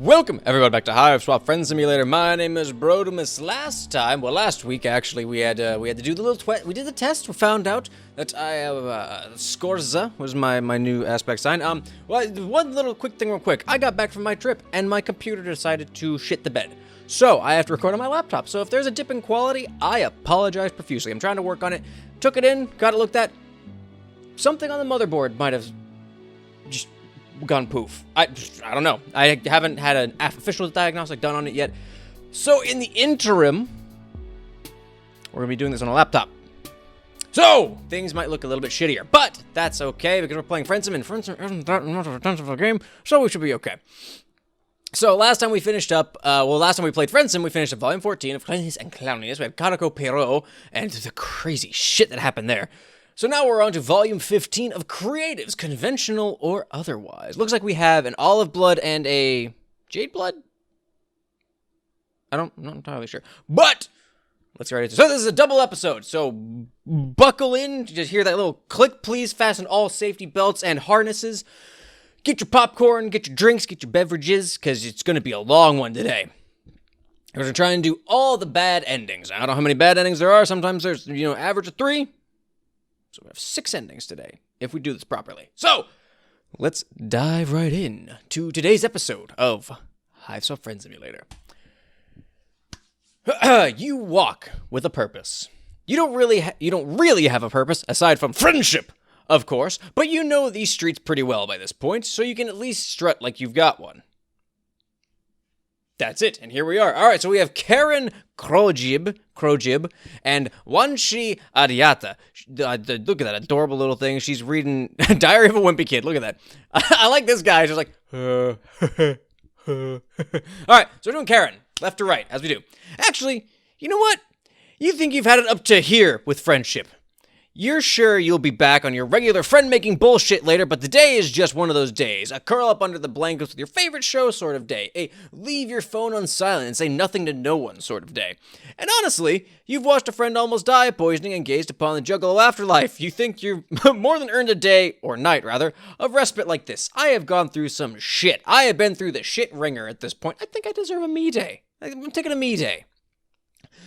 Welcome everybody back to Hiveswap Friendsim Simulator. My name is Brodemus. Last week actually, we had to do the we did the test. We found out that I have Scorza was my new aspect sign. Well, one little quick thing, real quick. I got back from my trip and my computer decided to shit the bed. So I have to record on my laptop. So if there's a dip in quality, I apologize profusely. I'm trying to work on it. Took it in, got it looked at. Something on the motherboard might have just gone poof. I don't know. I haven't had an official diagnostic done on it yet. So in the interim, we're gonna be doing this on a laptop. So things might look a little bit shittier, but that's okay because we're playing Friendsim, and Friendsim isn't that much of a intensive game, so we should be okay. So last time we finished up, last time we played Friendsim, we finished up Volume 14 of Clownies and Clownies. We have Karako Perot, and the crazy shit that happened there. So now we're on to Volume 15 of Creatives, Conventional or Otherwise. Looks like we have an Olive Blood and a Jade Blood? I'm not entirely sure. But let's get right into it. So this is a double episode, so buckle in. Just hear that little click, please. Fasten all safety belts and harnesses. Get your popcorn, get your drinks, get your beverages, because it's going to be a long one today. We're going to try and do all the bad endings. I don't know how many bad endings there are. Sometimes there's, average of 3. So we have 6 endings today, if we do this properly. So, let's dive right in to today's episode of Hiveswap Friendsim Simulator. You walk with a purpose. You don't really have a purpose, aside from friendship, of course, but you know these streets pretty well by this point, so you can at least strut like you've got one. That's it, and here we are. Alright, so we have Karen Krojib, and Wanshi Adiata. Look at that adorable little thing. She's reading Diary of a Wimpy Kid. Look at that. I like this guy. She's like, Alright, so we're doing Karen, left to right, as we do. Actually, you know what? You think you've had it up to here with friendship. You're sure you'll be back on your regular friend-making bullshit later, but today is just one of those days. A curl up under the blankets with your favorite show sort of day. A leave your phone on silent and say nothing to no one sort of day. And honestly, you've watched a friend almost die of poisoning and gazed upon the juggalo afterlife. You think you've more than earned a day, or night rather, of respite like this. I have gone through some shit. I have been through the shit ringer at this point. I think I deserve a me day. I'm taking a me day.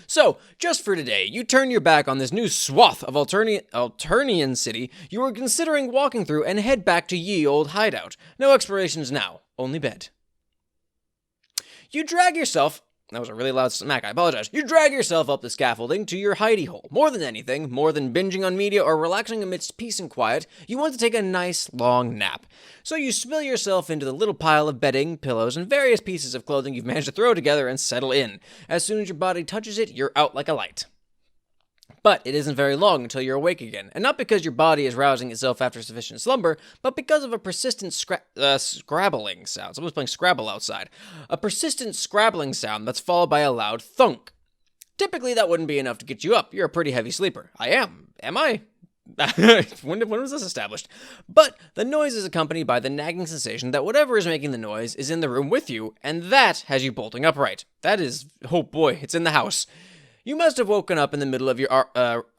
So, just for today, you turn your back on this new swath of Alternian city you were considering walking through and head back to ye old hideout. No explorations now, only bed. You drag yourself... That was a really loud smack, I apologize. You drag yourself up the scaffolding to your hidey hole. More than anything, more than binging on media or relaxing amidst peace and quiet, you want to take a nice, long nap. So you spill yourself into the little pile of bedding, pillows, and various pieces of clothing you've managed to throw together and settle in. As soon as your body touches it, you're out like a light. But it isn't very long until you're awake again, and not because your body is rousing itself after sufficient slumber, but because of a persistent scrabbling sound. Someone's playing Scrabble outside. A persistent scrabbling sound that's followed by a loud thunk. Typically, that wouldn't be enough to get you up. You're a pretty heavy sleeper. I am. Am I? When was this established? But the noise is accompanied by the nagging sensation that whatever is making the noise is in the room with you, and that has you bolting upright. That is, oh boy, it's in the house. You must have woken up in the middle of your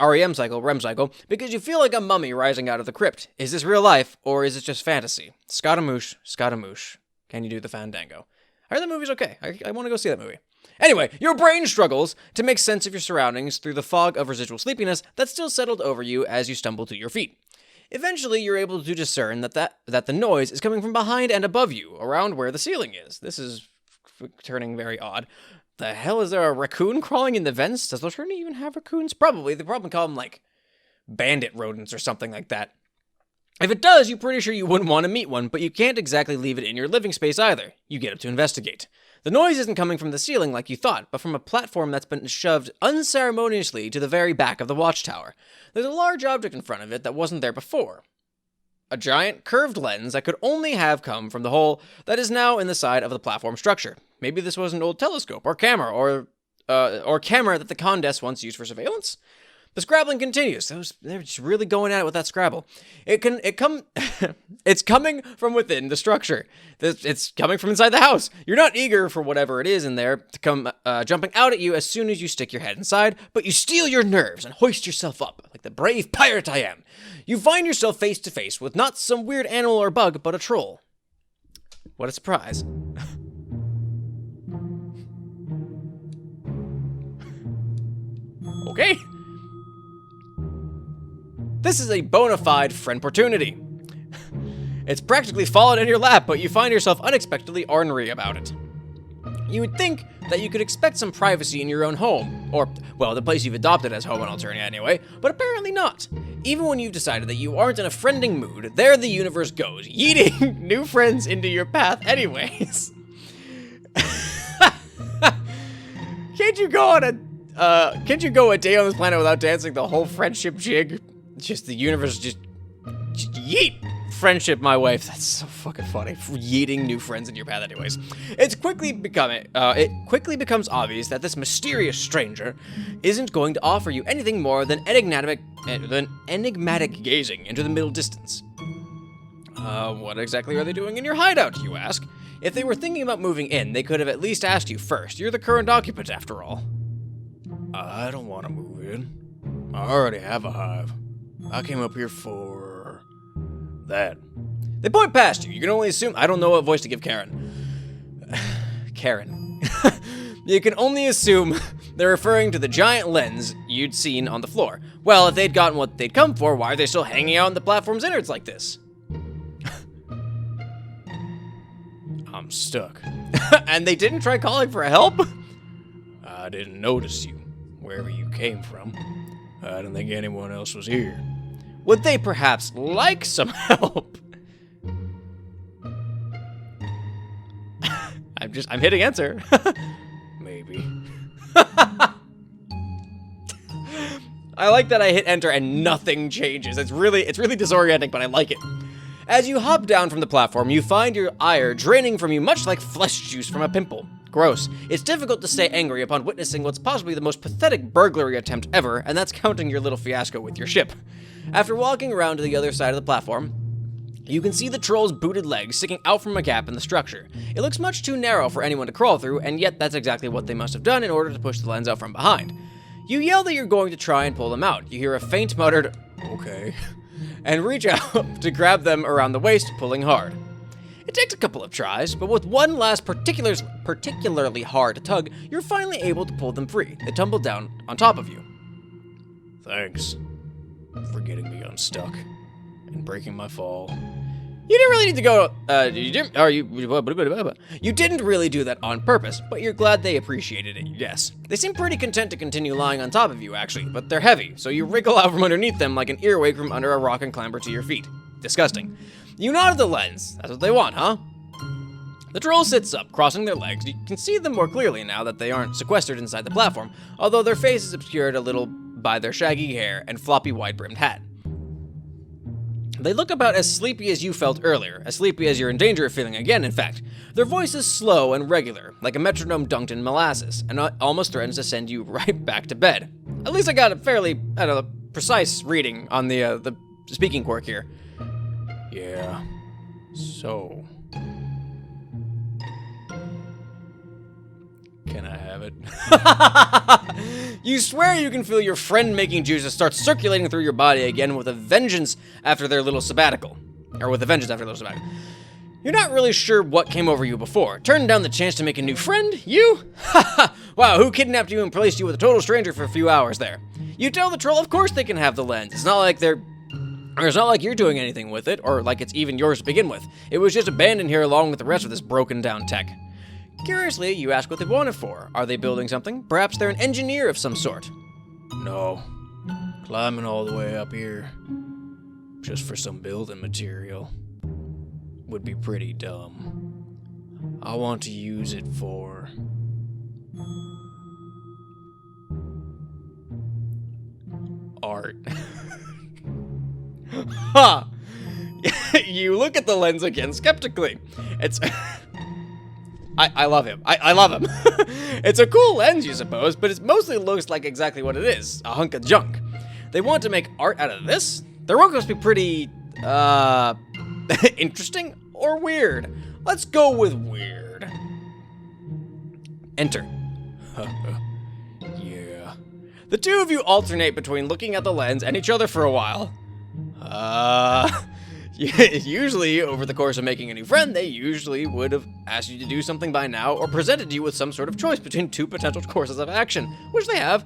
REM cycle, because you feel like a mummy rising out of the crypt. Is this real life, or is it just fantasy? Scaramouche. Can you do the fandango? I heard that movie's okay. I want to go see that movie. Anyway, your brain struggles to make sense of your surroundings through the fog of residual sleepiness that still settled over you as you stumble to your feet. Eventually, you're able to discern that the noise is coming from behind and above you, around where the ceiling is. This is turning very odd. The hell, is there a raccoon crawling in the vents? Does Laternia even have raccoons? Probably. They probably call them, bandit rodents or something like that. If it does, you're pretty sure you wouldn't want to meet one, but you can't exactly leave it in your living space either. You get up to investigate. The noise isn't coming from the ceiling like you thought, but from a platform that's been shoved unceremoniously to the very back of the watchtower. There's a large object in front of it that wasn't there before. A giant curved lens that could only have come from the hole that is now in the side of the platform structure. Maybe this was an old telescope or camera or camera that the Condes once used for surveillance. The scrabbling continues. They're just really going at it with that Scrabble. It's coming from within the structure. It's coming from inside the house. You're not eager for whatever it is in there to come jumping out at you as soon as you stick your head inside, but you steel your nerves and hoist yourself up like the brave pirate I am. You find yourself face to face with not some weird animal or bug, but a troll. What a surprise. okay? This is a bona fide friend-portunity. It's practically fallen in your lap, but you find yourself unexpectedly ornery about it. You would think that you could expect some privacy in your own home, or, well, the place you've adopted as home in Alternia anyway, but apparently not. Even when you've decided that you aren't in a friending mood, there the universe goes, yeeting new friends into your path anyways. Can't you go a day on this planet without dancing the whole friendship jig? Just the universe just yeet friendship my way. That's so fucking funny. Yeeting new friends in your path anyways. It quickly becomes obvious that this mysterious stranger isn't going to offer you anything more than enigmatic gazing into the middle distance. What exactly are they doing in your hideout, you ask? If they were thinking about moving in, they could have at least asked you first. You're the current occupant, after all. I don't want to move in. I already have a hive. I came up here for that. They point past you. You can only assume... I don't know what voice to give Karen. Karen. You can only assume they're referring to the giant lens you'd seen on the floor. Well, if they'd gotten what they'd come for, why are they still hanging out in the platform's innards like this? I'm stuck. And they didn't try calling for help? I didn't notice you, wherever you came from. I didn't think anyone else was here. Would they perhaps like some help? I'm hitting enter. Maybe. I like that I hit enter and nothing changes. It's really disorienting, but I like it. As you hop down from the platform, you find your ire draining from you much like flesh juice from a pimple. Gross. It's difficult to stay angry upon witnessing what's possibly the most pathetic burglary attempt ever, and that's counting your little fiasco with your ship. After walking around to the other side of the platform, you can see the troll's booted legs sticking out from a gap in the structure. It looks much too narrow for anyone to crawl through, and yet that's exactly what they must have done in order to push the lens out from behind. You yell that you're going to try and pull them out. You hear a faint muttered, "Okay," and reach out to grab them around the waist, pulling hard. It takes a couple of tries, but with one last particularly hard tug, you're finally able to pull them free. They tumble down on top of you. Thanks for getting me unstuck and breaking my fall. You didn't really need to go, you didn't really do that on purpose, but you're glad they appreciated it, yes. They seem pretty content to continue lying on top of you, actually, but they're heavy, so you wriggle out from underneath them like an earwig from under a rock and clamber to your feet. Disgusting. You nod at the lens. That's what they want, huh? The troll sits up, crossing their legs. You can see them more clearly now that they aren't sequestered inside the platform, although their face is obscured a little by their shaggy hair and floppy wide-brimmed hat. They look about as sleepy as you felt earlier, as sleepy as you're in danger of feeling again, in fact. Their voice is slow and regular, like a metronome dunked in molasses, and almost threatens to send you right back to bed. At least I got a fairly, precise reading on the speaking quirk here. Yeah, so... Can I have it? You swear you can feel your friend-making juices start circulating through your body again with a vengeance after their little sabbatical. You're not really sure what came over you before. Turning down the chance to make a new friend? You? Wow, who kidnapped you and placed you with a total stranger for a few hours there? You tell the troll of course they can have the lens. It's not like you're doing anything with it, or like it's even yours to begin with. It was just abandoned here along with the rest of this broken down tech. Curiously, you ask what they want it for. Are they building something? Perhaps they're an engineer of some sort. No. Climbing all the way up here, just for some building material, would be pretty dumb. I want to use it for... art. Ha! You look at the lens again skeptically. It's... I love him. I love him. It's a cool lens, you suppose, but it mostly looks like exactly what it is, a hunk of junk. They want to make art out of this? Their work must be pretty, interesting or weird. Let's go with weird. Enter. Yeah. The two of you alternate between looking at the lens and each other for a while. Usually, over the course of making a new friend, they usually would have asked you to do something by now or presented you with some sort of choice between two potential courses of action, which they have.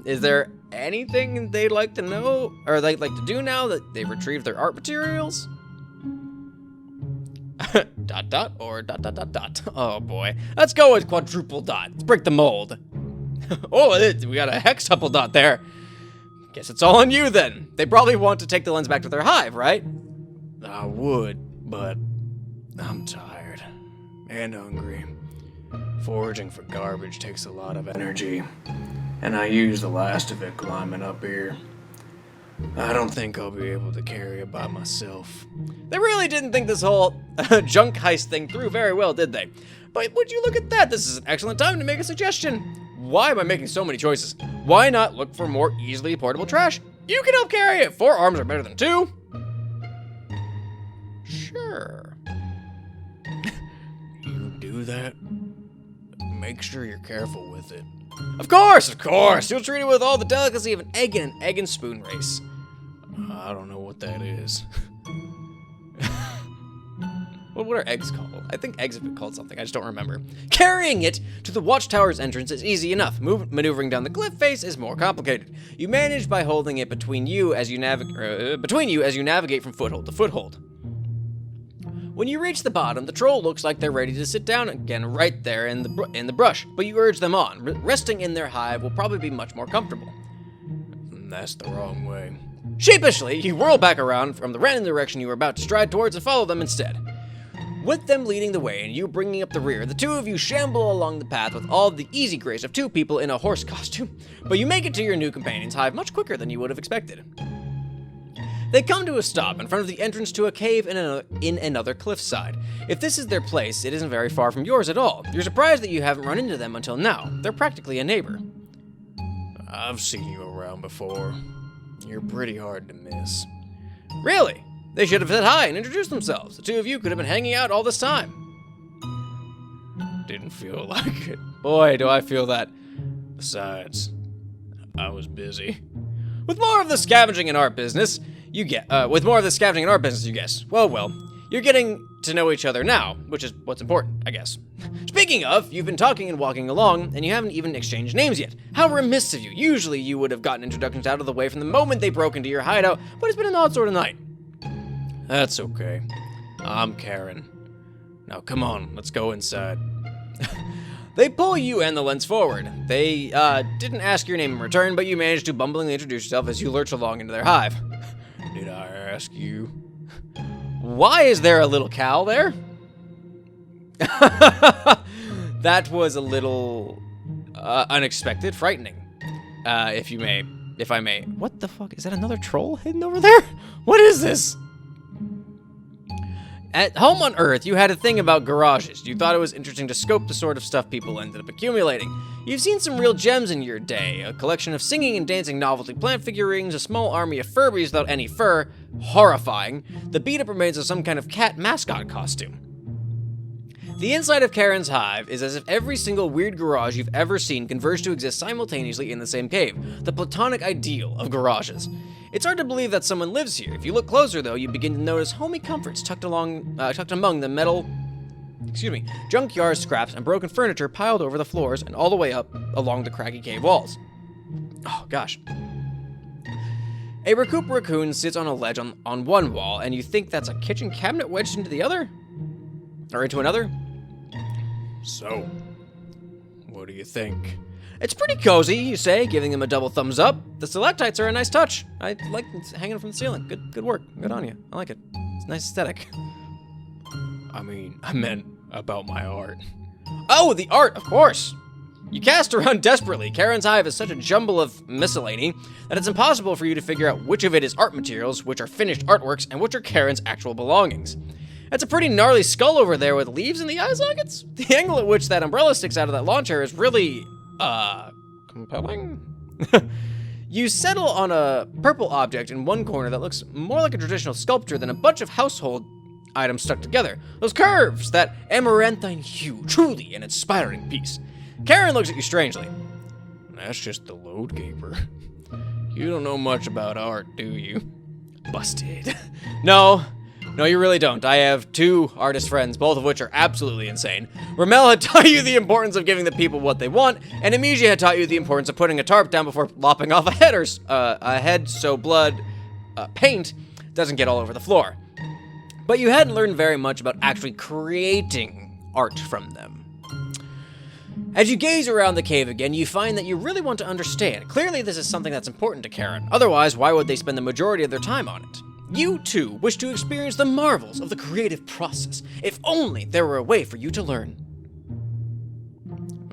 Is there anything they'd like to know, or they'd like to do now that they've retrieved their art materials? Dot dot or dot dot dot dot. Oh boy. Let's go with quadruple dot. Let's break the mold. Oh, we got a hextuple dot there. Guess it's all on you then. They probably want to take the lens back to their hive, right? I would, but I'm tired and hungry. Foraging for garbage takes a lot of energy, and I used the last of it climbing up here. I don't think I'll be able to carry it by myself. They really didn't think this whole junk heist thing through very well, did they? But would you look at that? This is an excellent time to make a suggestion. Why am I making so many choices? Why not look for more easily portable trash? You can help carry it. 4 arms are better than 2. Sure. You do that? Make sure you're careful with it. Of course, of course. You'll treat it with all the delicacy of an egg and spoon race. I don't know what that is. What are eggs called? I think eggs have been called something. I just don't remember. Carrying it to the watchtower's entrance is easy enough. Maneuvering down the cliff face is more complicated. You manage by holding it between you as you navigate from foothold to foothold. When you reach the bottom, the troll looks like they're ready to sit down again right there in the brush, but you urge them on. Resting in their hive will probably be much more comfortable. That's the wrong way. Sheepishly, you whirl back around from the random direction you were about to stride towards and follow them instead. With them leading the way and you bringing up the rear, the two of you shamble along the path with all the easy grace of 2 people in a horse costume. But you make it to your new companion's hive much quicker than you would have expected. They come to a stop in front of the entrance to a cave in another cliffside. If this is their place, it isn't very far from yours at all. You're surprised that you haven't run into them until now. They're practically a neighbor. I've seen you around before. You're pretty hard to miss. Really? They should have said hi and introduced themselves. The two of you could have been hanging out all this time. Didn't feel like it. Boy, do I feel that. Besides, I was busy. With more of the scavenging and art business, you guess. Well, you're getting to know each other now, which is what's important, I guess. Speaking of, you've been talking and walking along, and you haven't even exchanged names yet. How remiss of you. Usually you would have gotten introductions out of the way from the moment they broke into your hideout, but it's been an odd sort of night. That's okay. I'm Karen. Now come on, let's go inside. They pull you and the lens forward. They didn't ask your name in return, but you managed to bumblingly introduce yourself as you lurch along into their hive. Did I ask you? Why is there a little cow there? That was a little unexpected, frightening, if I may. What the fuck? Is that another troll hidden over there? What is this? At home on Earth, you had a thing about garages. You thought it was interesting to scope the sort of stuff people ended up accumulating. You've seen some real gems in your day. A collection of singing and dancing novelty plant figurines, a small army of Furbies without any fur. Horrifying. The beat-up remains of some kind of cat mascot costume. The inside of Karen's hive is as if every single weird garage you've ever seen converged to exist simultaneously in the same cave. The platonic ideal of garages. It's hard to believe that someone lives here. If you look closer, though, you begin to notice homey comforts tucked among the junkyard scraps and broken furniture piled over the floors and all the way up along the craggy cave walls. Oh, gosh. A raccoon sits on a ledge on one wall, and you think that's a kitchen cabinet wedged into the other? Or into another? So, what do you think? It's pretty cozy, you say, giving them a double thumbs up. The stalactites are a nice touch. I like hanging from the ceiling. Good work. Good on you. I like it. It's a nice aesthetic. I meant about my art. Oh, the art, of course. You cast around desperately. Karen's hive is such a jumble of miscellany that it's impossible for you to figure out which of it is art materials, which are finished artworks, and which are Karen's actual belongings. That's a pretty gnarly skull over there with leaves in the eye sockets. The angle at which that umbrella sticks out of that lawn chair is really, compelling? You settle on a purple object in one corner that looks more like a traditional sculpture than a bunch of household items stuck together. Those curves, that amaranthine hue, truly an inspiring piece. Karen looks at you strangely. That's just the load gaper. You don't know much about art, do you? Busted. No. No, you really don't. I have 2 artist friends, both of which are absolutely insane. Ramel had taught you the importance of giving the people what they want, and Amicia had taught you the importance of putting a tarp down before lopping off a head so paint doesn't get all over the floor. But you hadn't learned very much about actually creating art from them. As you gaze around the cave again, you find that you really want to understand. Clearly, this is something that's important to Karen. Otherwise, why would they spend the majority of their time on it? You, too, wish to experience the marvels of the creative process. If only there were a way for you to learn.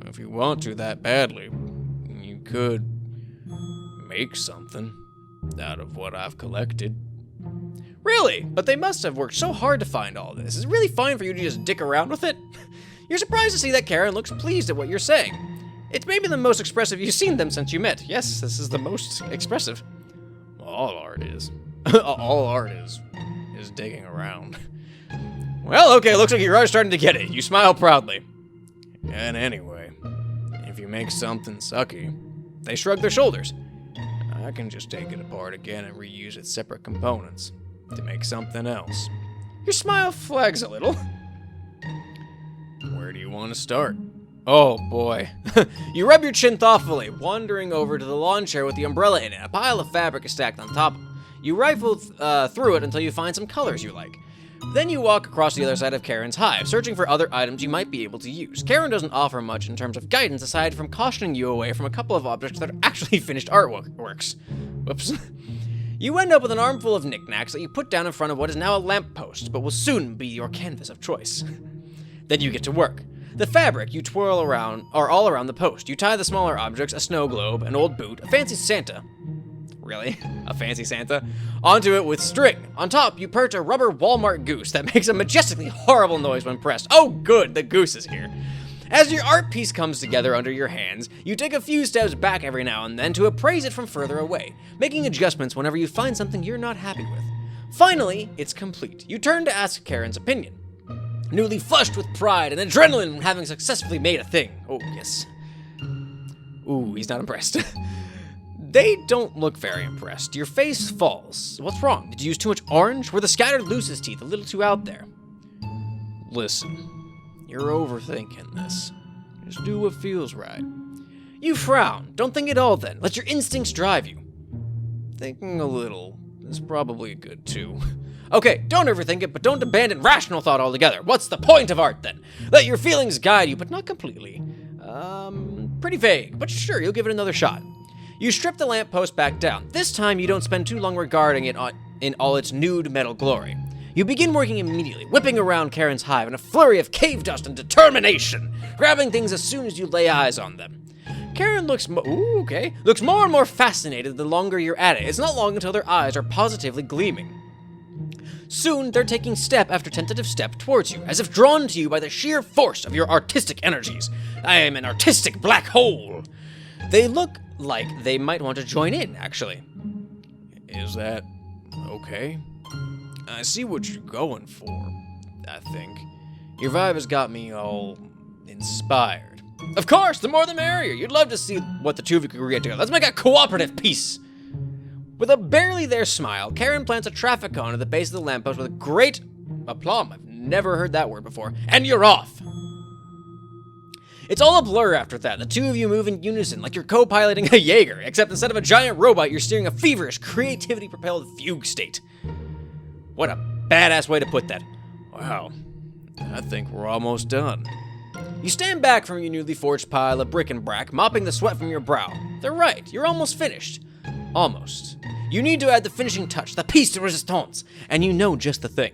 If you want to that badly, you could make something out of what I've collected. Really? But they must have worked so hard to find all this. Is it really fine for you to just dick around with it? You're surprised to see that Karen looks pleased at what you're saying. It's maybe the most expressive you've seen them since you met. Yes, this is the most expressive. All art is. All art is digging around. Well, okay, looks like you're already starting to get it. You smile proudly. And anyway, if you make something sucky, they shrug their shoulders. I can just take it apart again and reuse its separate components to make something else. Your smile flags a little. Where do you want to start? Oh boy. You rub your chin thoughtfully, wandering over to the lawn chair with the umbrella in it. A pile of fabric is stacked on top. You rifle through it until you find some colors you like. Then you walk across the other side of Karen's hive, searching for other items you might be able to use. Karen doesn't offer much in terms of guidance aside from cautioning you away from a couple of objects that are actually finished artworks. Whoops. You end up with an armful of knickknacks that you put down in front of what is now a lamppost, but will soon be your canvas of choice. Then you get to work. The fabric you twirl around are all around the post. You tie the smaller objects, a snow globe, an old boot, a fancy Santa. Really? A fancy Santa? Onto it with string. On top, you perch a rubber Walmart goose that makes a majestically horrible noise when pressed. Oh good, the goose is here. As your art piece comes together under your hands, you take a few steps back every now and then to appraise it from further away, making adjustments whenever you find something you're not happy with. Finally, it's complete. You turn to ask Karen's opinion. Newly flushed with pride and adrenaline from having successfully made a thing. Oh, yes. Ooh, he's not impressed. They don't look very impressed. Your face falls. What's wrong? Did you use too much orange? Were the scattered Luce's teeth a little too out there? Listen, you're overthinking this. Just do what feels right. You frown. Don't think at all then. Let your instincts drive you. Thinking a little is probably good too. Okay, don't overthink it, but don't abandon rational thought altogether. What's the point of art then? Let your feelings guide you, but not completely. Pretty vague, but sure, you'll give it another shot. You strip the lamppost back down. This time, you don't spend too long regarding it in all its nude metal glory. You begin working immediately, whipping around Karen's hive in a flurry of cave dust and determination, grabbing things as soon as you lay eyes on them. Karen looks more and more fascinated the longer you're at it. It's not long until their eyes are positively gleaming. Soon, they're taking step after tentative step towards you, as if drawn to you by the sheer force of your artistic energies. I am an artistic black hole. They look like they might want to join in, actually. Is that okay? I see what you're going for, I think. Your vibe has got me all inspired. Of course, the more the merrier. You'd love to see what the two of you could create together. Let's make a cooperative piece. With a barely there smile, Karen plants a traffic cone at the base of the lamppost with a great aplomb. I've never heard that word before. And you're off. It's all a blur after that. The two of you move in unison, like you're co-piloting a Jaeger, except instead of a giant robot, you're steering a feverish, creativity-propelled fugue state. What a badass way to put that. Wow, I think we're almost done. You stand back from your newly forged pile of bric-a-brac, mopping the sweat from your brow. They're right, you're almost finished. Almost. You need to add the finishing touch, the piece de resistance, and you know just the thing.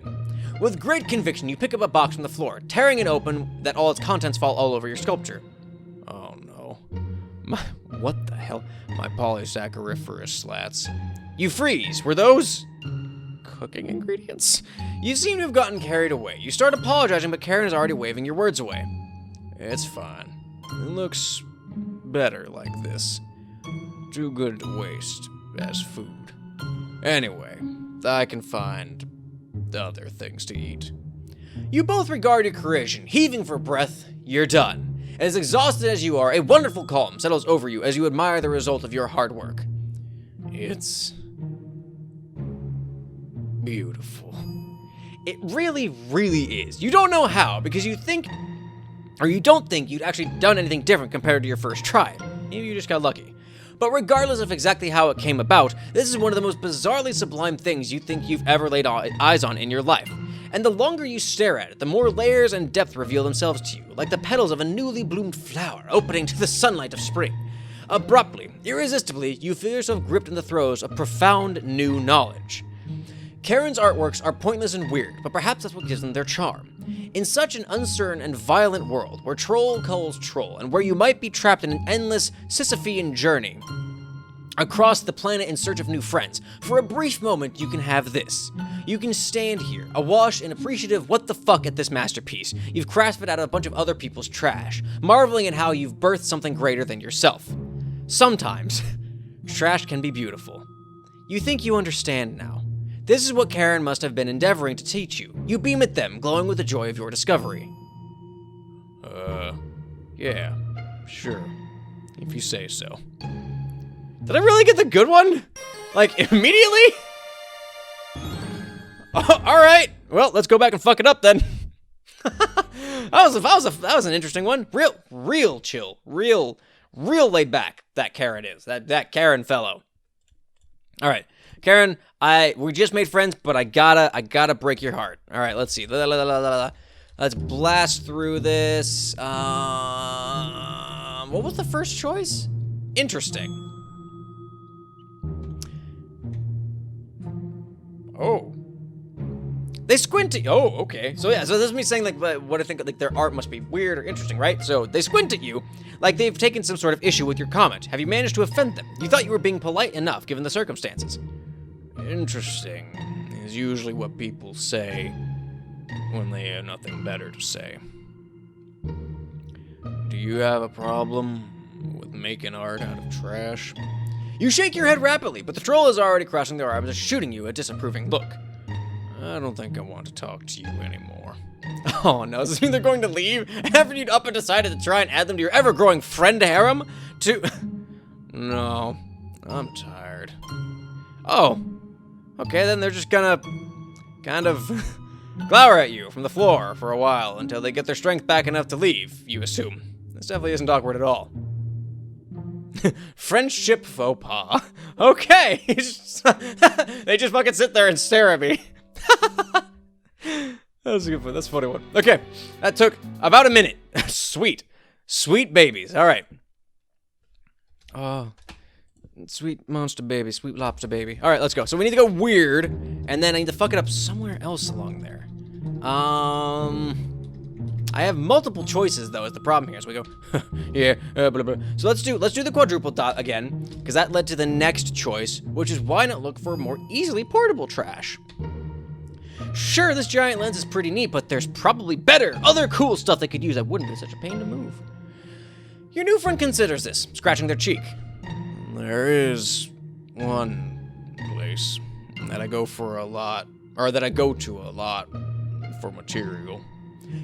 With great conviction, you pick up a box from the floor, tearing it open that all its contents fall all over your sculpture. Oh no. What the hell? My polysacchariferous slats. You freeze. Were those cooking ingredients? You seem to have gotten carried away. You start apologizing, but Karen is already waving your words away. It's fine. It looks better like this. Too good to waste as food. Anyway, I can find other things to eat. You both regard your creation, heaving for breath. You're done. As exhausted as you are, a wonderful calm settles over you as you admire the result of your hard work. It's beautiful. It really, really is. You don't know how, because you think, or you don't think you'd actually done anything different compared to your first try. Maybe you just got lucky. But regardless of exactly how it came about, this is one of the most bizarrely sublime things you think you've ever laid eyes on in your life. And the longer you stare at it, the more layers and depth reveal themselves to you, like the petals of a newly bloomed flower opening to the sunlight of spring. Abruptly, irresistibly, you feel yourself gripped in the throes of profound new knowledge. Karen's artworks are pointless and weird, but perhaps that's what gives them their charm. In such an uncertain and violent world, where troll calls troll, and where you might be trapped in an endless Sisyphean journey across the planet in search of new friends, for a brief moment you can have this. You can stand here, awash in appreciative what the fuck at this masterpiece you've crafted out of a bunch of other people's trash, marveling at how you've birthed something greater than yourself. Sometimes, trash can be beautiful. You think you understand now. This is what Karen must have been endeavoring to teach you. You beam at them, glowing with the joy of your discovery. Yeah, sure. If you say so. Did I really get the good one? Like, immediately? Oh, alright. Well, let's go back and fuck it up then. that was an interesting one. Real chill. Real laid back, that Karen is. That Karen fellow. Alright. Karen, we just made friends, but I gotta break your heart. All right, let's see. Let's blast through this. What was the first choice? Interesting. Oh. They squint at you. Oh, okay. So yeah, so this is me saying like what I think like their art must be weird or interesting, right? So they squint at you like they've taken some sort of issue with your comment. Have you managed to offend them? You thought you were being polite enough given the circumstances. Interesting is usually what people say when they have nothing better to say. Do you have a problem with making art out of trash? You shake your head rapidly, but the troll is already crossing their arms and shooting you a disapproving look. I don't think I want to talk to you anymore. Oh no, does this mean they're going to leave after you'd up and decided to try and add them to your ever-growing friend harem? No, I'm tired. Oh. Okay, then they're just gonna kind of glower at you from the floor for a while until they get their strength back enough to leave, you assume. This definitely isn't awkward at all. Friendship faux pas. Okay. They just fucking sit there and stare at me. That's a good one. That's a funny one. Okay, that took about a minute. Sweet. Sweet babies. All right. Oh. Sweet monster baby, sweet lobster baby. All right, let's go. So we need to go weird, and then I need to fuck it up somewhere else along there. I have multiple choices though. Is the problem here? So we go, yeah, blah blah. So let's do the quadruple dot again, because that led to the next choice, which is why not look for more easily portable trash. Sure, this giant lens is pretty neat, but there's probably other cool stuff they could use that wouldn't be such a pain to move. Your new friend considers this, scratching their cheek. There is one place that I go to a lot for material.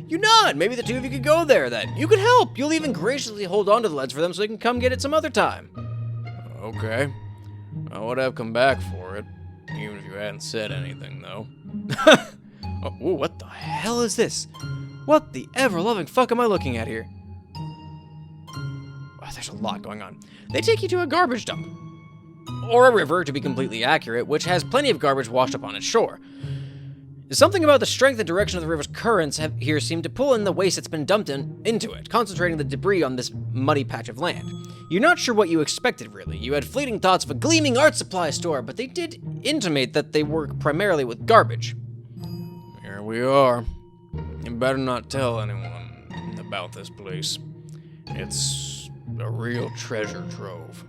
You nod. Maybe the two of you could go there then. You could help. You'll even graciously hold on to the lens for them so they can come get it some other time. Okay. I would have come back for it, even if you hadn't said anything, though. Oh, ooh, what the hell is this? What the ever-loving fuck am I looking at here? Oh, there's a lot going on. They take you to a garbage dump. Or a river, to be completely accurate, which has plenty of garbage washed up on its shore. Something about the strength and direction of the river's currents here seem to pull in the waste that's been dumped into it, concentrating the debris on this muddy patch of land. You're not sure what you expected, really. You had fleeting thoughts of a gleaming art supply store, but they did intimate that they work primarily with garbage. Here we are. You better not tell anyone about this place. It's a real treasure trove.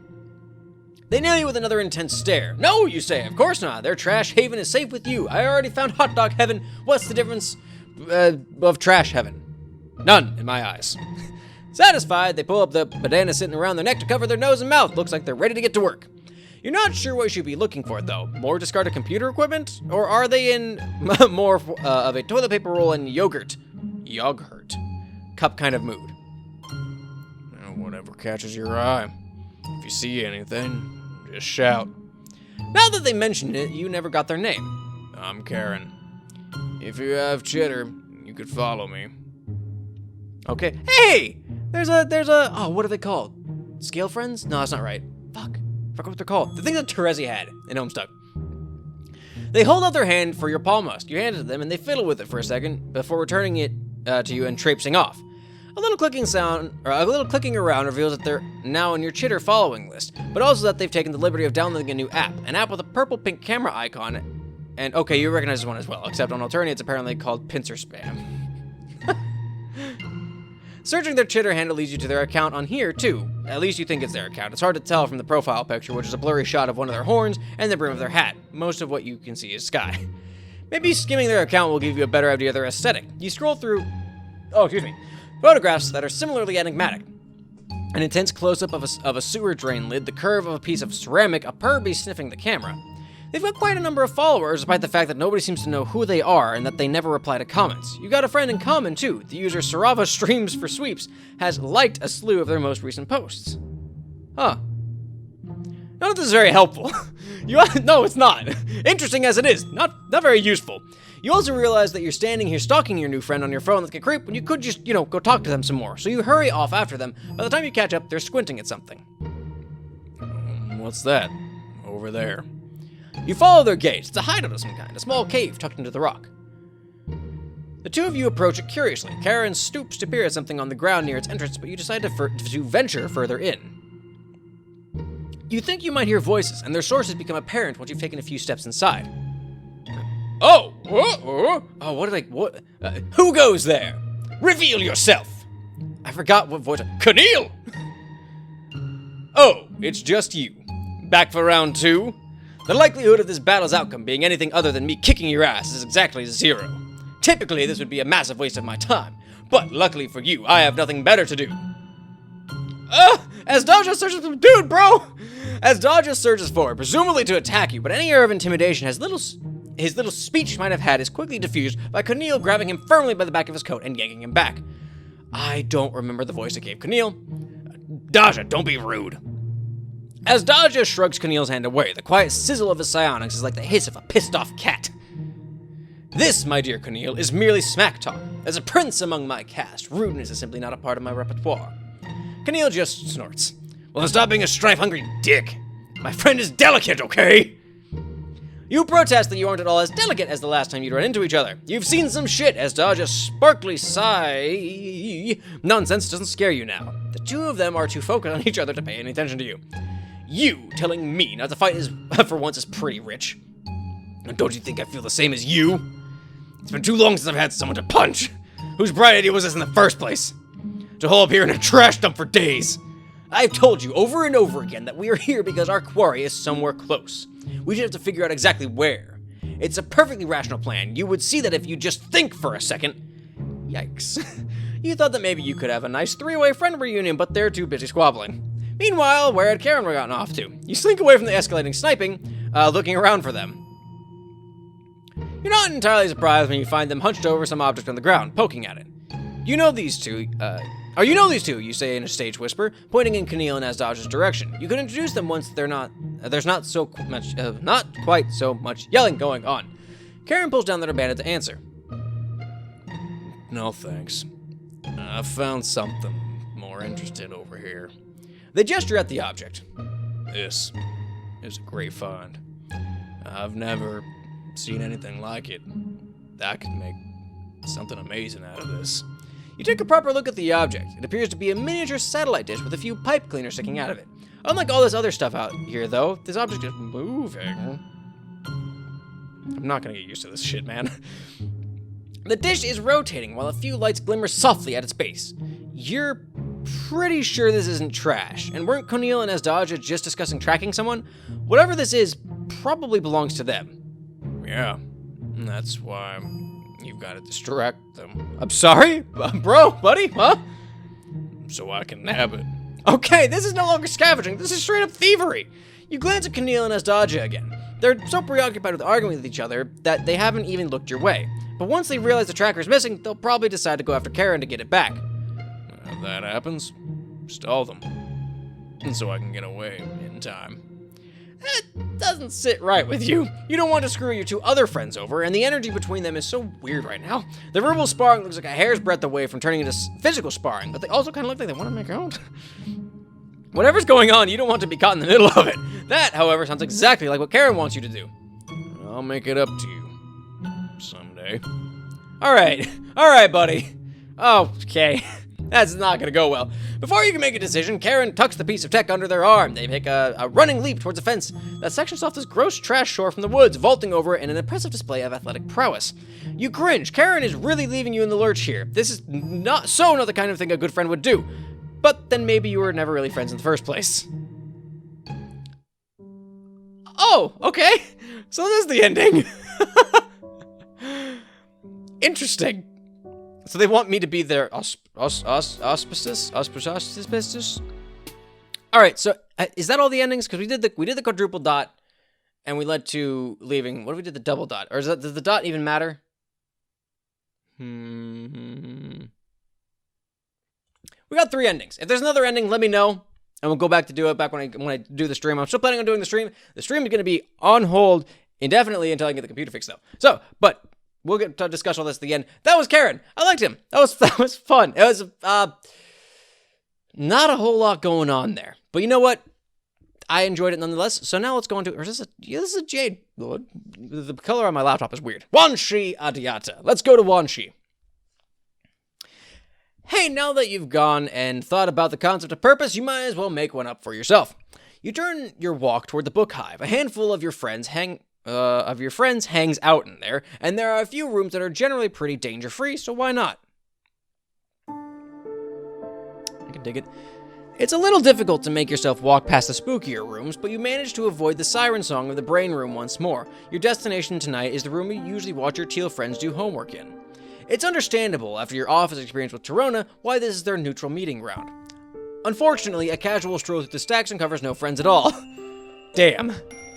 They nail you with another intense stare. No, you say, of course not. Their trash haven is safe with you. I already found hot dog heaven. What's the difference of trash heaven? None, in my eyes. Satisfied, they pull up the bandana sitting around their neck to cover their nose and mouth. Looks like they're ready to get to work. You're not sure what you should be looking for, though. More discarded computer equipment? Or are they in more of a toilet paper roll and yogurt cup kind of mood? Whatever catches your eye. If you see anything, just shout. Now that they mentioned it, you never got their name. I'm Karen. If you have cheddar, you could follow me. Okay. Hey! There's a, oh, what are they called? Scale friends? No, that's not right. Fuck. I forgot what they're called. The thing that Terezi had in Homestuck. They hold out their hand for your palm musk. You hand it to them, and they fiddle with it for a second before returning it to you and traipsing off. A little clicking around reveals that they're now in your Chitter following list, but also that they've taken the liberty of downloading a new app, an app with a purple-pink camera icon. And okay, you recognize this one as well, except on Alternia it's apparently called Pincer Spam. Searching their Chitter handle leads you to their account on here, too. At least you think it's their account. It's hard to tell from the profile picture, which is a blurry shot of one of their horns and the brim of their hat. Most of what you can see is sky. Maybe skimming their account will give you a better idea of their aesthetic. You scroll through... photographs that are similarly enigmatic. An intense close-up of a sewer drain lid, the curve of a piece of ceramic, a Purby sniffing the camera. They've got quite a number of followers, despite the fact that nobody seems to know who they are and that they never reply to comments. You got a friend in common, too. The user Sarava Streams for Sweeps has liked a slew of their most recent posts. Huh. None of this is very helpful. No, it's not. Interesting as it is, not very useful. You also realize that you're standing here stalking your new friend on your phone like a creep when you could just, go talk to them some more. So you hurry off after them. By the time you catch up, they're squinting at something. What's that? Over there. You follow their gaze. It's a hideout of some kind, a small cave tucked into the rock. The two of you approach it curiously. Karen stoops to peer at something on the ground near its entrance, but you decide to venture further in. You think you might hear voices, and their sources become apparent once you've taken a few steps inside. Oh, who goes there? Reveal yourself. I forgot what voice. Keneal! Oh, it's just you. Back for round 2? The likelihood of this battle's outcome being anything other than me kicking your ass is exactly 0. Typically, this would be a massive waste of my time, but luckily for you, I have nothing better to do. As Dodger searches for dude, bro! As Dodger surges forward, presumably to attack you, but any air of intimidation his little speech might have had is quickly diffused by Keneal grabbing him firmly by the back of his coat and yanking him back. I don't remember the voice that gave Keneal. Dodger, don't be rude. As Dodger shrugs Keneal's hand away, the quiet sizzle of his psionics is like the hiss of a pissed-off cat. This, my dear Keneal, is merely smack talk. As a prince among my caste, rudeness is simply not a part of my repertoire. Keneal just snorts. Well, stop being a strife-hungry dick. My friend is delicate, okay? You protest that you aren't at all as delicate as the last time you'd run into each other. You've seen some shit, as Dodger sparkly sigh. Nonsense doesn't scare you now. The two of them are too focused on each other to pay any attention to you. You telling me not to fight is, for once, is pretty rich. Don't you think I feel the same as you? It's been too long since I've had someone to punch. Whose bright idea was this in the first place? To hole up here in a trash dump for days. I've told you over and over again that we are here because our quarry is somewhere close. We just have to figure out exactly where. It's a perfectly rational plan. You would see that if you just think for a second. Yikes. You thought that maybe you could have a nice 3-way friend reunion, but they're too busy squabbling. Meanwhile, where had Karen gotten off to? You slink away from the escalating sniping, looking around for them. You're not entirely surprised when you find them hunched over some object on the ground, poking at it. You know these two, you say in a stage whisper, pointing in Keneal and Dodger's direction. You can introduce them once there's not quite so much yelling going on. Karen pulls down their bandit to answer. No thanks. I found something more interesting over here. They gesture at the object. This is a great find. I've never seen anything like it. I could make something amazing out of this. You take a proper look at the object. It appears to be a miniature satellite dish with a few pipe cleaners sticking out of it. Unlike all this other stuff out here, though, this object is moving. I'm not gonna get used to this shit, man. The dish is rotating while a few lights glimmer softly at its base. You're pretty sure this isn't trash, and weren't Keneal and Dodger just discussing tracking someone? Whatever this is probably belongs to them. Yeah, that's why you've got to distract them. I'm sorry? Bro, buddy, huh? So I can nab it. Okay, this is no longer scavenging, this is straight up thievery. You glance at Keneal and Dodger again. They're so preoccupied with arguing with each other that they haven't even looked your way. But once they realize the tracker's missing, they'll probably decide to go after Karen to get it back. If that happens, stall them. And so I can get away in time. It doesn't sit right with you. You don't want to screw your two other friends over, and the energy between them is so weird right now. The verbal sparring looks like a hair's breadth away from turning into physical sparring, but they also kind of look like they want to make out. Whatever's going on, you don't want to be caught in the middle of it. That, however, sounds exactly like what Karen wants you to do. I'll make it up to you. Someday. Alright, buddy. Okay. That's not gonna go well. Before you can make a decision, Karen tucks the piece of tech under their arm. They make a running leap towards a fence that sections off this gross trash shore from the woods, vaulting over it in an impressive display of athletic prowess. You cringe. Karen is really leaving you in the lurch here. This is not the kind of thing a good friend would do. But then maybe you were never really friends in the first place. Oh, okay. So this is the ending. Interesting. So they want me to be their auspices? Alright, so is that all the endings? Because we did the quadruple dot, and we led to leaving. What if we did the double dot? Or does the dot even matter? We got 3 endings. If there's another ending, let me know, and we'll go back to do it when I do the stream. I'm still planning on doing the stream. The stream is going to be on hold indefinitely until I can get the computer fixed, though. So, but we'll get to discuss all this at the end. That was Karen. I liked him. That was fun. It was not a whole lot going on there, but you know what? I enjoyed it nonetheless. So now let's go into. Or is this a jade? The color on my laptop is weird. Wanshi Adiata. Let's go to Wanshi. Hey, now that you've gone and thought about the concept of purpose, you might as well make one up for yourself. You turn your walk toward the book hive. A handful of your friends hangs out in there, and there are a few rooms that are generally pretty danger-free, so why not? I can dig it. It's a little difficult to make yourself walk past the spookier rooms, but you manage to avoid the siren song of the brain room once more. Your destination tonight is the room you usually watch your teal friends do homework in. It's understandable, after your office experience with Torona, why this is their neutral meeting ground. Unfortunately, a casual stroll through the stacks uncovers no friends at all. Damn.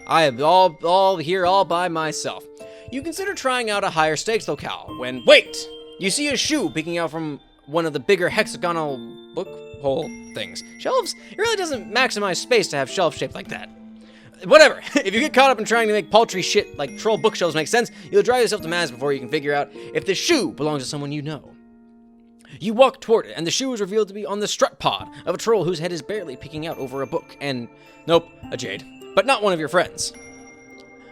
I am all here all by myself. You consider trying out a higher stakes locale when, wait! You see a shoe peeking out from one of the bigger hexagonal book hole things. Shelves? It really doesn't maximize space to have shelves shaped like that. Whatever. If you get caught up in trying to make paltry shit like troll bookshelves make sense, you'll drive yourself to madness before you can figure out if the shoe belongs to someone you know. You walk toward it, and the shoe is revealed to be on the strut pod of a troll whose head is barely peeking out over a book, and, nope, a jade. But not one of your friends.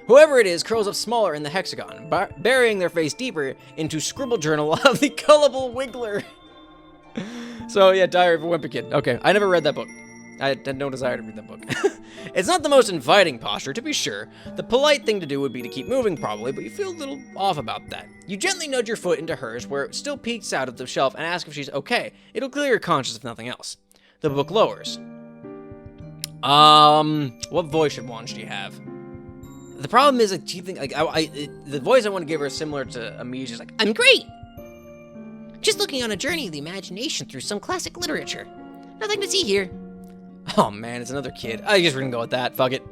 Whoever it is curls up smaller in the hexagon, burying their face deeper into scribble journal of the gullible wiggler. So yeah, Diary of a Wimpy Kid. Okay, I never read that book. I had no desire to read that book. It's not the most inviting posture, to be sure. The polite thing to do would be to keep moving, probably, but you feel a little off about that. You gently nudge your foot into hers, where it still peeks out of the shelf, and ask if she's okay. It'll clear your conscience if nothing else. The book lowers. What voice should Wanshi have? The problem is, like, the voice I want to give her is similar to Amicia's, like, I'm great! Just looking on a journey of the imagination through some classic literature. Nothing to see here. Oh man, it's another kid. I guess we're gonna go with that, fuck it.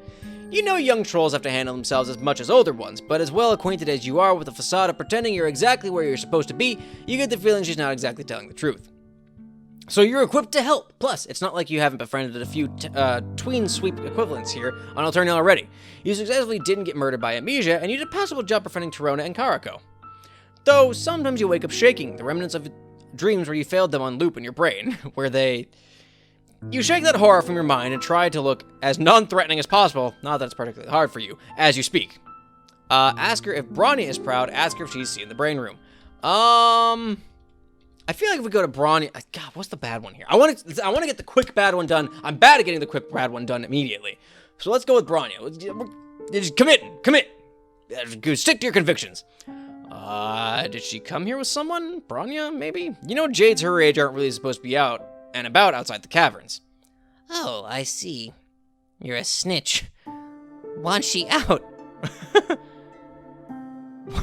You know young trolls have to handle themselves as much as older ones, but as well acquainted as you are with the facade of pretending you're exactly where you're supposed to be, you get the feeling she's not exactly telling the truth. So you're equipped to help. Plus, it's not like you haven't befriended a few tween sweep equivalents here on Alternia already. You successfully didn't get murdered by Amicia, and you did a passable job befriending Torona and Karako. Though, sometimes you wake up shaking, the remnants of dreams where you failed them on loop in your brain, where they... You shake that horror from your mind and try to look as non-threatening as possible, not that it's particularly hard for you, as you speak. Ask her if Bronya is proud, ask her if she's seen the brain room. I feel like if we go to Bronya... God, what's the bad one here? I want to get the quick bad one done. I'm bad at getting the quick bad one done immediately. So let's go with Bronya. Just commit. Stick to your convictions. Did she come here with someone? Bronya, maybe? You know, Jades her age aren't really supposed to be out and about outside the caverns. Oh, I see. You're a snitch. Want she out?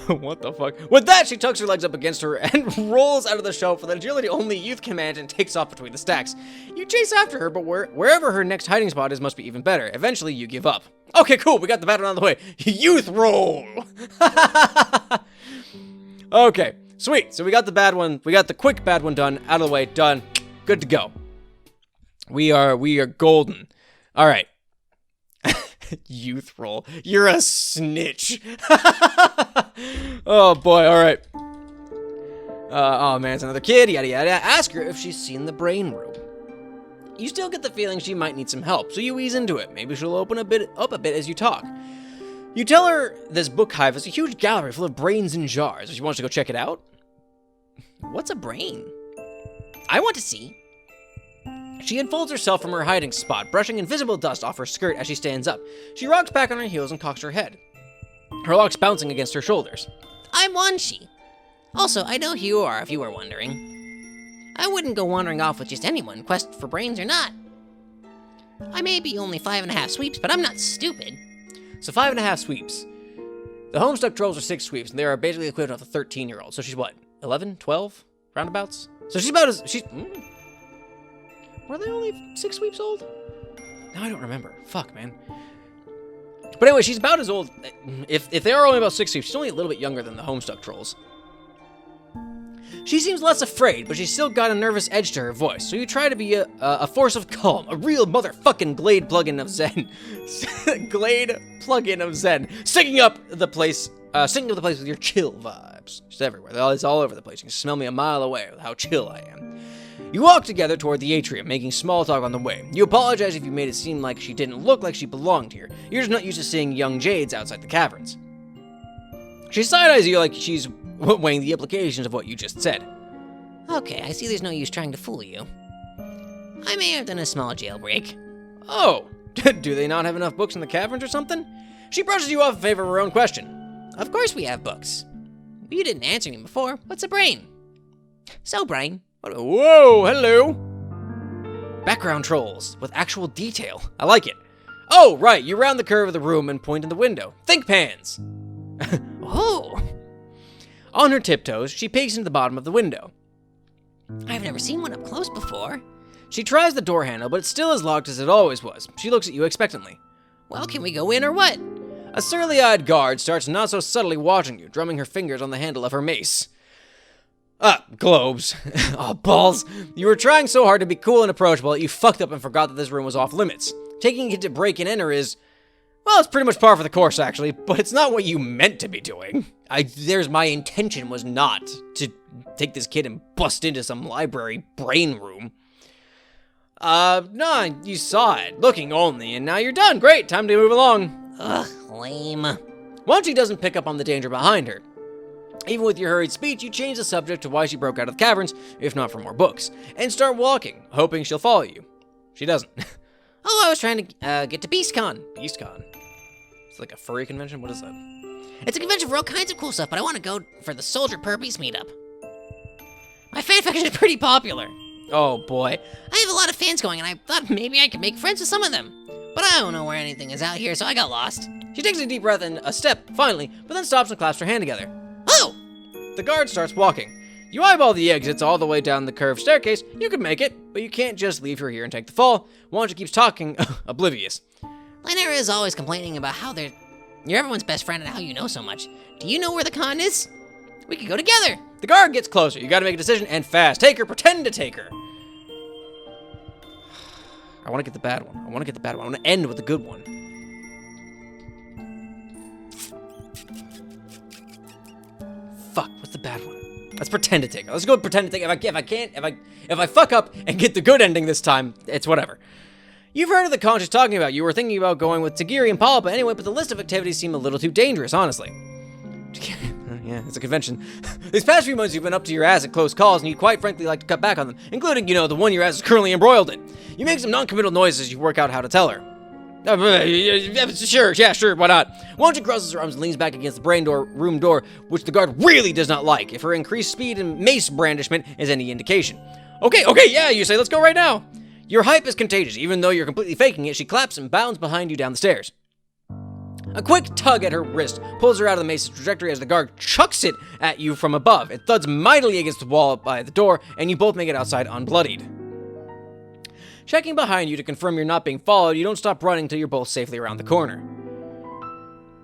What the fuck? With that, she tucks her legs up against her and rolls out of the shelf with an agility only youth can manage and takes off between the stacks. You chase after her, but wherever her next hiding spot is must be even better. Eventually, you give up. Okay, cool. We got the bad one out of the way. Youth roll! Okay, sweet. So we got the bad one. We got the quick bad one done. Out of the way. Done. Good to go. We are golden. All right. Youth role. You're a snitch. Oh boy, alright. Oh man, it's another kid, yada yada. Ask her if she's seen the brain room. You still get the feeling she might need some help, so you ease into it. Maybe she'll open up a bit as you talk. You tell her this book hive is a huge gallery full of brains in jars. She wants to go check it out. What's a brain? I want to see. She unfolds herself from her hiding spot, brushing invisible dust off her skirt as she stands up. She rocks back on her heels and cocks her head, her locks bouncing against her shoulders. I'm Wanshi. Also, I know who you are, if you were wondering. I wouldn't go wandering off with just anyone, quest for brains or not. I may be only 5.5 sweeps, but I'm not stupid. So 5.5 sweeps. The Homestuck Trolls are 6 sweeps, and they are basically equivalent of a 13-year-old. So she's what, 11, 12, roundabouts? So she's about as, were they only 6 sweeps old? No, I don't remember. Fuck, man. But anyway, she's about as old. If they are only about 6 sweeps, she's only a little bit younger than the Homestuck Trolls. She seems less afraid, but she's still got a nervous edge to her voice, so you try to be a force of calm, a real motherfucking Glade plugin of Zen. Glade plugin of Zen. Singing up the place with your chill vibes. She's everywhere. It's all over the place. You can smell me a mile away with how chill I am. You walk together toward the atrium, making small talk on the way. You apologize if you made it seem like she didn't look like she belonged here. You're just not used to seeing young jades outside the caverns. She side-eyes you like she's weighing the implications of what you just said. Okay, I see there's no use trying to fool you. I may have done a small jailbreak. Oh, do they not have enough books in the caverns or something? She brushes you off in favor of her own question. Of course we have books. You didn't answer me before. What's a brain? So, brain. Whoa, hello. Background trolls with actual detail. I like it. Oh, right, you round the curve of the room and point in the window. Think pans. Oh. On her tiptoes, she peeks into the bottom of the window. I've never seen one up close before. She tries the door handle, but it's still as locked as it always was. She looks at you expectantly. Well, can we go in or what? A surly-eyed guard starts not so subtly watching you, drumming her fingers on the handle of her mace. Globes. Oh, balls. You were trying so hard to be cool and approachable that you fucked up and forgot that this room was off limits. Taking it to break and enter is, well, it's pretty much par for the course, actually, but it's not what you meant to be doing. My intention was not to take this kid and bust into some library brain room. No, you saw it, looking only, and now you're done. Great, time to move along. Ugh, lame. Wanshi doesn't pick up on the danger behind her. Even with your hurried speech, you change the subject to why she broke out of the caverns, if not for more books, and start walking, hoping she'll follow you. She doesn't. Oh, I was trying to get to BeastCon. BeastCon? It's like a furry convention? What is that? It's a convention for all kinds of cool stuff, but I want to go for the Soldier Purpies meetup. My fanfiction is pretty popular. Oh boy. I have a lot of fans going, and I thought maybe I could make friends with some of them. But I don't know where anything is out here, so I got lost. She takes a deep breath and a step, finally, but then stops and clasps her hand together. Oh! The guard starts walking. You eyeball the exits all the way down the curved staircase. You can make it, but you can't just leave her here and take the fall. Wanshi keeps talking, oblivious. Lynera is always complaining about how you're everyone's best friend and how you know so much. Do you know where the con is? We could go together. The guard gets closer. You gotta make a decision, and fast. Take her, pretend to take her. I wanna get the bad one. I wanna end with the good one. Fuck, what's the bad one? Let's pretend to take her. Let's go pretend to take her. If I fuck up and get the good ending this time, it's whatever. You've heard of the con she's talking about. You were thinking about going with Tagiri and Polypa anyway, but the list of activities seem a little too dangerous, honestly. Yeah, it's a convention. These past few months you've been up to your ass at close calls, and you'd quite frankly like to cut back on them, including, the one your ass is currently embroiled in. You make some non-committal noises as you work out how to tell her. Sure, why not? Wanshi crosses her arms and leans back against the room door, which the guard really does not like, if her increased speed and mace brandishment is any indication. Okay, yeah, you say, let's go right now. Your hype is contagious. Even though you're completely faking it, she claps and bounds behind you down the stairs. A quick tug at her wrist pulls her out of the mace's trajectory as the guard chucks it at you from above. It thuds mightily against the wall by the door, and you both make it outside unbloodied. Checking behind you to confirm you're not being followed, you don't stop running until you're both safely around the corner.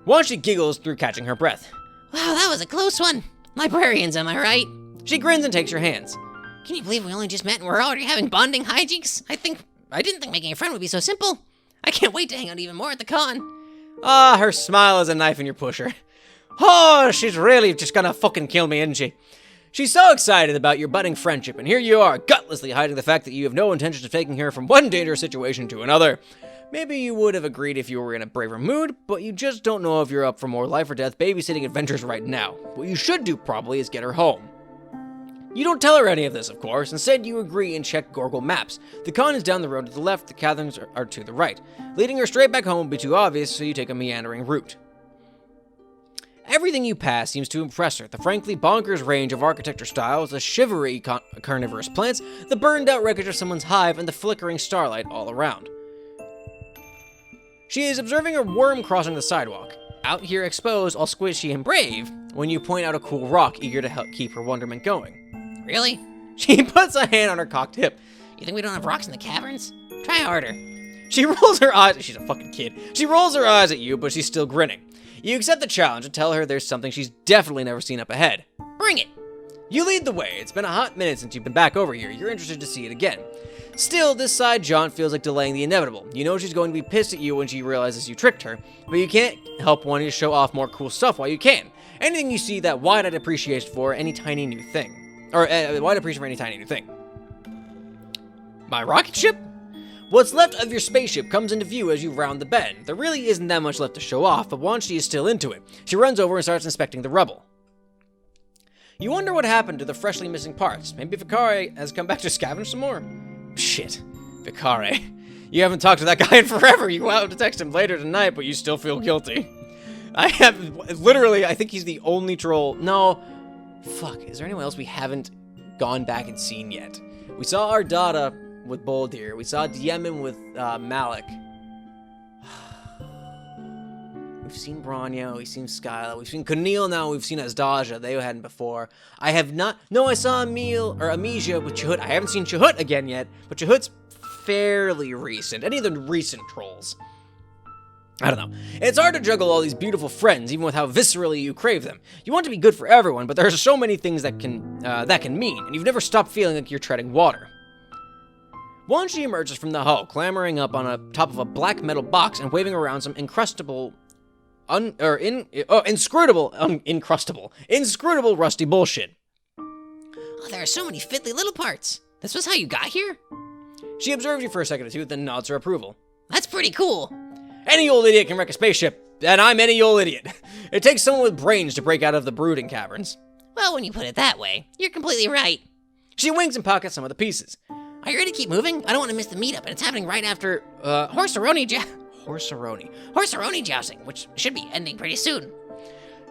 Wanshi giggles through catching her breath. Wow, that was a close one. Librarians, am I right? She grins and takes your hands. Can you believe we only just met and we're already having bonding hijinks? I didn't think making a friend would be so simple. I can't wait to hang out even more at the con. Ah, her smile is a knife in your pusher. Oh, she's really just gonna fucking kill me, isn't she? She's so excited about your budding friendship, and here you are, gutlessly hiding the fact that you have no intention of taking her from one dangerous situation to another. Maybe you would have agreed if you were in a braver mood, but you just don't know if you're up for more life or death babysitting adventures right now. What you should do, probably, is get her home. You don't tell her any of this, of course. Instead, you agree and check Google Maps. The con is down the road to the left, the cabins are to the right. Leading her straight back home would be too obvious, so you take a meandering route. Everything you pass seems to impress her. The frankly bonkers range of architecture styles, the shivery carnivorous plants, the burned-out wreckage of someone's hive, and the flickering starlight all around. She is observing a worm crossing the sidewalk, out here exposed, all squishy and brave, when you point out a cool rock, eager to help keep her wonderment going. Really? She puts a hand on her cocked hip. You think we don't have rocks in the caverns? Try harder. She rolls her eyes. She's a fucking kid. She rolls her eyes at you, but she's still grinning. You accept the challenge and tell her there's something she's definitely never seen up ahead. Bring it! You lead the way. It's been a hot minute since you've been back over here. You're interested to see it again. Still, this side jaunt feels like delaying the inevitable. You know she's going to be pissed at you when she realizes you tricked her, but you can't help wanting to show off more cool stuff while you can. Anything you see that wide-eyed appreciation for any tiny new thing. Or, wide appreciation for any tiny new thing. My rocket ship? What's left of your spaceship comes into view as you round the bend. There really isn't that much left to show off, but Wanshi is still into it. She runs over and starts inspecting the rubble. You wonder what happened to the freshly missing parts. Maybe FURRY has come back to scavenge some more? Shit. FURRY. You haven't talked to that guy in forever. You go out to text him later tonight, but you still feel guilty. I think he's the only troll. No. Fuck, is there anyone else we haven't gone back and seen yet? We saw Ardata with Boldir. We saw Diemen with Malik. We've seen Branya, we've seen Skyla, we've seen Kunil now, we've seen Azdaja. They hadn't before. I have not. No, I saw Amnesia with Chahut. I haven't seen Chahut again yet, but Chahut's fairly recent. Any of the recent trolls. I don't know. It's hard to juggle all these beautiful friends, even with how viscerally you crave them. You want to be good for everyone, but there's so many things that can mean, and you've never stopped feeling like you're treading water. Wanshi emerges from the hull, clambering up on top of a black metal box and waving around some inscrutable rusty bullshit. Oh, there are so many fiddly little parts. This was how you got here? She observes you for a second or two, then nods her approval. That's pretty cool. Any old idiot can wreck a spaceship, and I'm any old idiot. It takes someone with brains to break out of the brooding caverns. Well, when you put it that way, you're completely right. She winks and pockets some of the pieces. Are you ready to keep moving? I don't want to miss the meetup, and it's happening right after, Horseroni jousting, which should be ending pretty soon.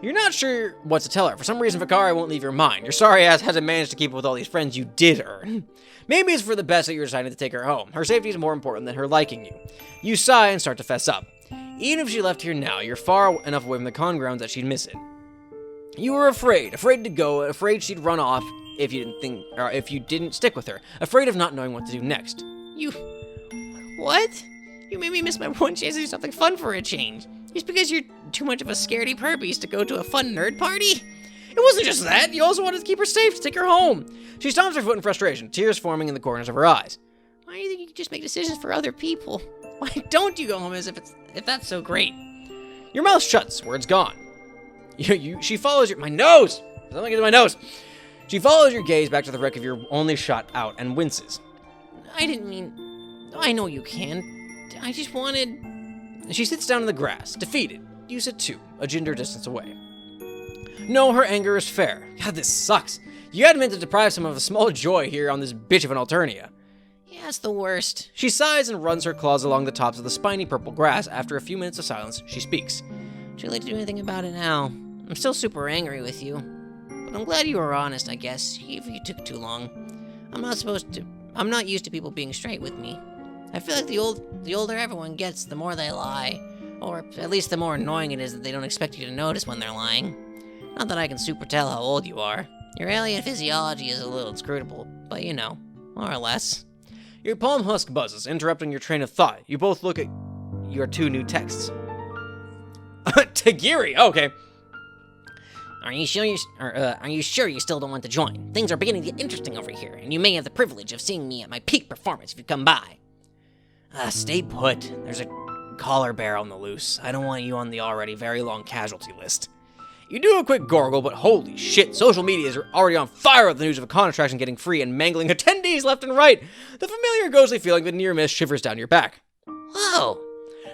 You're not sure what to tell her. For some reason, FURRY won't leave your mind. Your sorry ass hasn't managed to keep up with all these friends you did earn. Maybe it's for the best that you're deciding to take her home. Her safety is more important than her liking you. You sigh and start to fess up. Even if she left here now, you're far enough away from the con grounds that she'd miss it. You were afraid to go, afraid she'd run off if you didn't stick with her, afraid of not knowing what to do next. What? You made me miss my one chance to do something fun for a change. Just because you're too much of a scaredy purpies to go to a fun nerd party? It wasn't just that. You also wanted to keep her safe, to take her home. She stomps her foot in frustration, tears forming in the corners of her eyes. Why do you think you can just make decisions for other people? Why don't you go home as if that's so great? Your mouth shuts, words gone. She follows your... My nose! Something into my nose! She follows your gaze back to the wreck of your only shot out and winces. I didn't mean... I know you can. I just wanted... She sits down in the grass, defeated. You sit too, a ginger distance away. No, her anger is fair. God, this sucks. You hadn't meant to deprive some of a small joy here on this bitch of an Alternia. Yeah, it's the worst. She sighs and runs her claws along the tops of the spiny purple grass. After a few minutes of silence, she speaks. Too late to do anything about it now. I'm still super angry with you. But I'm glad you were honest, I guess, even if you took too long. I'm not used to people being straight with me. I feel like the older everyone gets, the more they lie. Or at least the more annoying it is that they don't expect you to notice when they're lying. Not that I can super tell how old you are. Your alien physiology is a little inscrutable, but you know, more or less. Your palm husk buzzes, interrupting your train of thought. You both look at your two new texts. Tagiri, okay. Are you sure you still don't want to join? Things are beginning to get interesting over here, and you may have the privilege of seeing me at my peak performance if you come by. Stay put. There's a collar bear on the loose. I don't want you on the already very long casualty list. You do a quick gargle, but holy shit, social media is already on fire with the news of a con attraction getting free and mangling attendees left and right. The familiar ghostly feeling of a near miss shivers down your back. Whoa!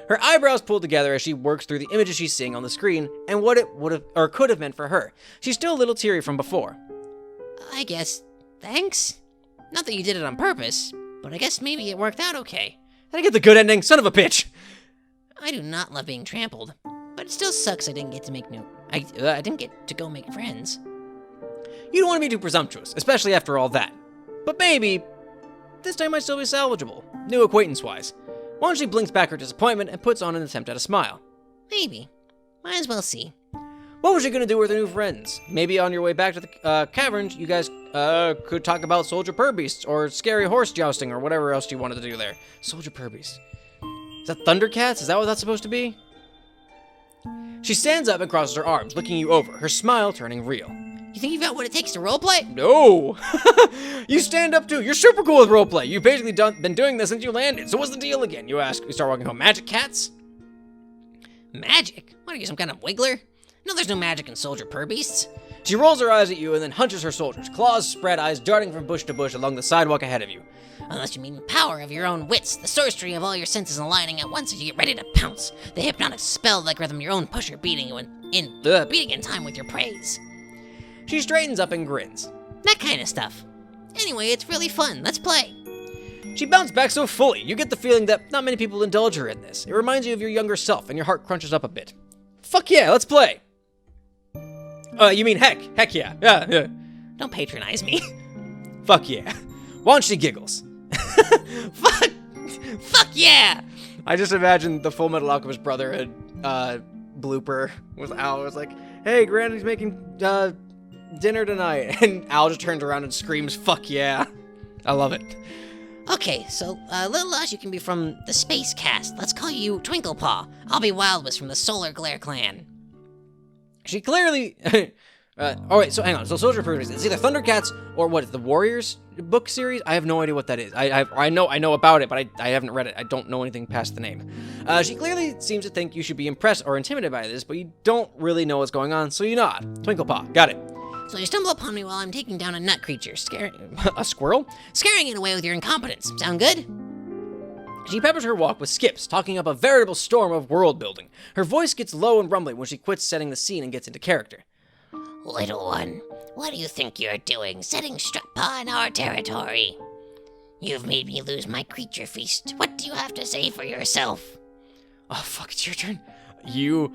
Her eyebrows pull together as she works through the images she's seeing on the screen and what it would have or could have meant for her. She's still a little teary from before. I guess, thanks? Not that you did it on purpose, but I guess maybe it worked out okay. Did I get the good ending? Son of a bitch! I do not love being trampled, but it still sucks I didn't get to I didn't get to go make friends. You don't want to be too presumptuous, especially after all that. But maybe this time might still be salvageable, new acquaintance-wise. Wanshi blinks back her disappointment and puts on an attempt at a smile. Maybe. Might as well see. What was she gonna do with her new friends? Maybe on your way back to the caverns, you guys could talk about soldier purbeasts or scary horse jousting or whatever else you wanted to do there. Soldier purbeasts. Is that Thundercats? Is that what that's supposed to be? She stands up and crosses her arms, looking you over, her smile turning real. You think you've got what it takes to roleplay? No! You stand up too. You're super cool with roleplay. You've basically been doing this since you landed. So what's the deal again? You ask. You start walking home. Magic cats? Magic? What are you, some kind of wiggler? No, there's no magic in soldier purbeasts. She rolls her eyes at you and then hunches her soldiers, claws spread, eyes darting from bush to bush along the sidewalk ahead of you. Unless you mean power of your own wits, the sorcery of all your senses aligning at once as you get ready to pounce, the hypnotic spell-like rhythm your own pusher beating in time with your praise. She straightens up and grins. That kind of stuff. Anyway, it's really fun. Let's play. She bounced back so fully, you get the feeling that not many people indulge her in this. It reminds you of your younger self, and your heart crunches up a bit. Fuck yeah, let's play! You mean heck yeah. Yeah. Don't patronize me. Fuck yeah. Wanshi giggles. Fuck yeah! I just imagine the Full Metal Alchemist Brotherhood blooper with Al. It was like, hey, Granny's making dinner tonight. And Al just turns around and screams, fuck yeah. I love it. Okay, so, Little Us, you can be from the Space Cast. Let's call you Twinklepaw. I'll be Wildwiss from the Solar Glare Clan. She clearly... Alright, so hang on. So Soldier Purbeasts, it's either Thundercats or what is the Warriors book series? I have no idea what that is. I know about it, but I haven't read it. I don't know anything past the name. She clearly seems to think you should be impressed or intimidated by this, but you don't really know what's going on, so you nod. Twinklepaw, got it. So you stumble upon me while I'm taking down a nut creature, A squirrel? scaring it away with your incompetence. Sound good? She peppers her walk with skips, talking up a veritable storm of world building. Her voice gets low and rumbling when she quits setting the scene and gets into character. Little one, what do you think you're doing, setting Strut-Paw in our territory? You've made me lose my creature feast. What do you have to say for yourself? Oh, fuck, it's your turn. You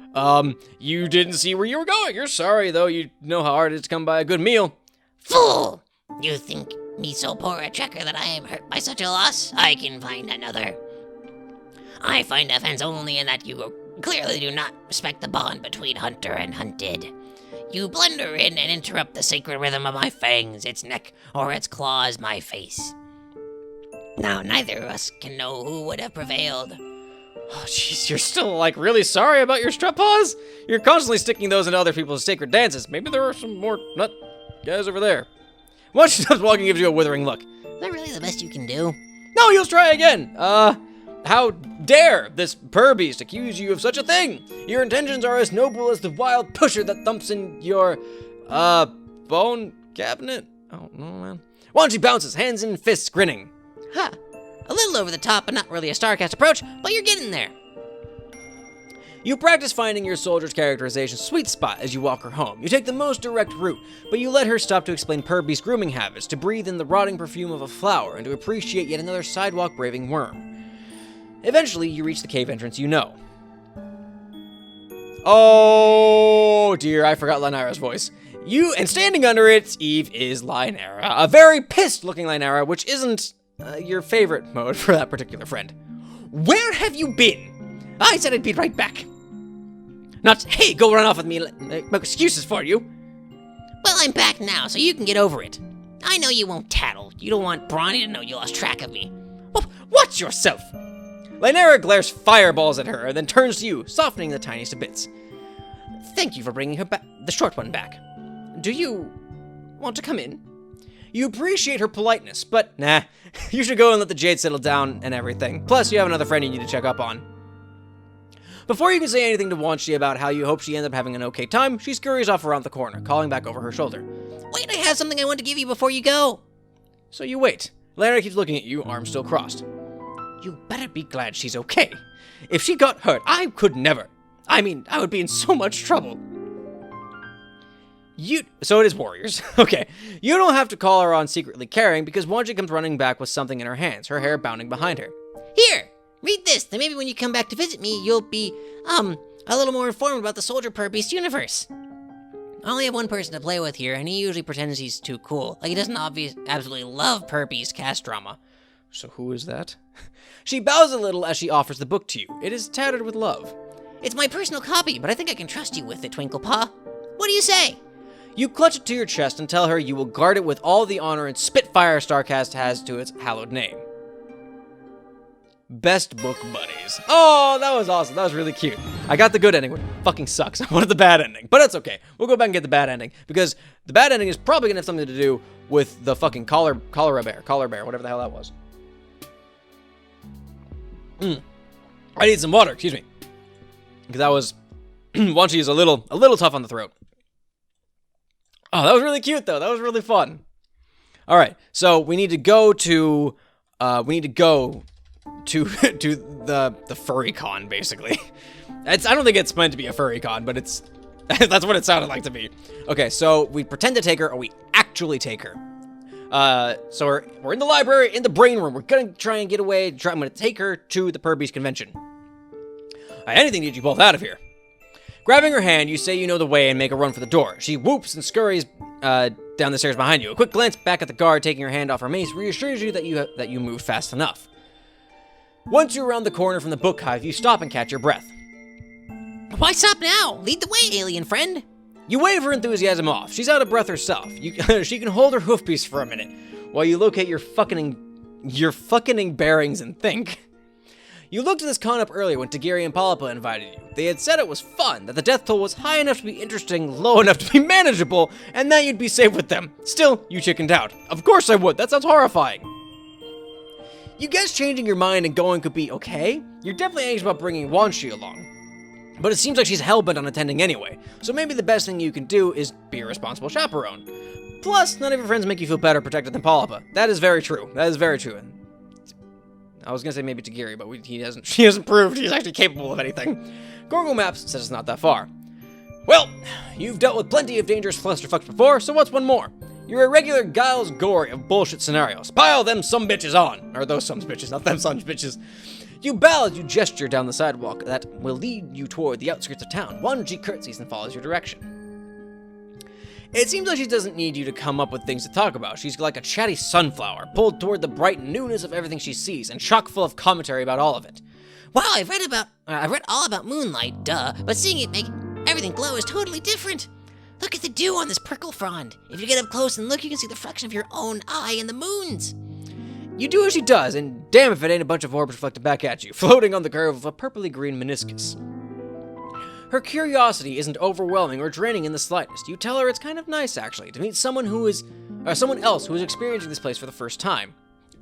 didn't see where you were going. You're sorry, though. You know how hard it is to come by a good meal. Fool! You think me so poor a tracker that I am hurt by such a loss? I can find another. I find offense only in that you clearly do not respect the bond between hunter and hunted. You blunder in and interrupt the sacred rhythm of my fangs, its neck, or its claws, my face. Now, neither of us can know who would have prevailed. Oh, jeez, you're still, really sorry about your strut paws? You're constantly sticking those into other people's sacred dances. Maybe there are some more nut guys over there. Once she stops walking, gives you a withering look. Is that really the best you can do? No, you'll try again. How dare this purbeast accuse you of such a thing? Your intentions are as noble as the wild pusher that thumps in your, bone cabinet? Oh, no, man. Wanshi bounces, hands in fists, grinning. Ha! A little over the top, but not really a StarCast approach, but you're getting there. You practice finding your soldier's characterization sweet spot as you walk her home. You take the most direct route, but you let her stop to explain purbeast grooming habits, to breathe in the rotting perfume of a flower, and to appreciate yet another sidewalk-braving worm. Eventually, you reach the cave entrance you know. Oh dear, I forgot Lynara's voice. And standing under it, Eve is Lynara. A very pissed-looking Lynara, which isn't your favorite mode for that particular friend. Where have you been? I said I'd be right back. Not, hey, go run off with me, make excuses for you. Well, I'm back now, so you can get over it. I know you won't tattle. You don't want Brawny to know you lost track of me. Watch yourself! Lynara glares fireballs at her and then turns to you, softening the tiniest of bits. Thank you for bringing her back, the short one back. Do you want to come in? You appreciate her politeness, but nah, you should go and let the jade settle down and everything. Plus, you have another friend you need to check up on. Before you can say anything to Wanshi about how you hope she ends up having an okay time, she scurries off around the corner, calling back over her shoulder. Wait, I have something I want to give you before you go. So you wait. Lana keeps looking at you, arms still crossed. You better be glad she's okay. If she got hurt, I could never. I mean, I would be in so much trouble. So it is warriors. Okay. You don't have to call her on secretly caring because Wanshi comes running back with something in her hands, her hair bounding behind her. Here, read this. Then maybe when you come back to visit me, you'll be, a little more informed about the Soldier Purr-Beast universe. I only have one person to play with here, and he usually pretends he's too cool. Like he doesn't absolutely love Purr-Beast cast drama. So who is that? She bows a little as she offers the book to you. It is tattered with love. It's my personal copy, but I think I can trust you with it, Twinklepaw. What do you say? You clutch it to your chest and tell her you will guard it with all the honor and spitfire StarCast has to its hallowed name. Best book buddies. Oh, that was awesome. That was really cute. I got the good ending, which fucking sucks. I wanted the bad ending, but it's okay. We'll go back and get the bad ending, because the bad ending is probably gonna have something to do with the fucking collar bear, whatever the hell that was. I need some water, excuse me. Because that was, Wanshi is a little tough on the throat. Oh, that was really cute though. That was really fun. All right, so we need to go to the FURRY-CON, basically. I don't think it's meant to be a FURRY-CON, but it's that's what it sounded like to me. Okay, so we pretend to take her, or we actually take her. So we're in the library, in the brain room. We're gonna try and get away. I'm gonna take her to the Purr-Beast convention. Anything to get you both out of here. Grabbing her hand, you say you know the way and make a run for the door. She whoops and scurries down the stairs behind you. A quick glance back at the guard taking her hand off her mace reassures you that you moved fast enough. Once you're around the corner from the book hive, you stop and catch your breath. Why stop now? Lead the way, alien friend. You wave her enthusiasm off. She's out of breath herself. She can hold her hoofpiece for a minute while you locate your fucking bearings and think. You looked this con up earlier when Tagiri and Palapa invited you. They had said it was fun, that the death toll was high enough to be interesting, low enough to be manageable, and that you'd be safe with them. Still, you chickened out. Of course I would. That sounds horrifying. You guess changing your mind and going could be okay. You're definitely anxious about bringing Wanshi along. But it seems like she's hellbent on attending anyway, so maybe the best thing you can do is be a responsible chaperone. Plus, none of your friends make you feel better protected than Palapa. That is very true. That is very true. I was gonna say maybe Tagiri, but she hasn't proved he's actually capable of anything. Google Maps says it's not that far. Well, you've dealt with plenty of dangerous clusterfucks before, so what's one more? You're a regular Giles Gory of bullshit scenarios. Pile them some bitches on. Or those some bitches, not them some bitches. You bow as you gesture down the sidewalk that will lead you toward the outskirts of town. Wanshi curtsies and follows your direction. It seems like she doesn't need you to come up with things to talk about. She's like a chatty sunflower, pulled toward the bright newness of everything she sees, and chock full of commentary about all of it. Wow, I've read all about moonlight, duh, but seeing it make everything glow is totally different. Look at the dew on this prickle frond. If you get up close and look, you can see the reflection of your own eye in the moon's. You do as she does, and damn if it ain't a bunch of orbs reflected back at you, floating on the curve of a purpley green meniscus. Her curiosity isn't overwhelming or draining in the slightest. You tell her it's kind of nice, actually, to meet someone else who is experiencing this place for the first time.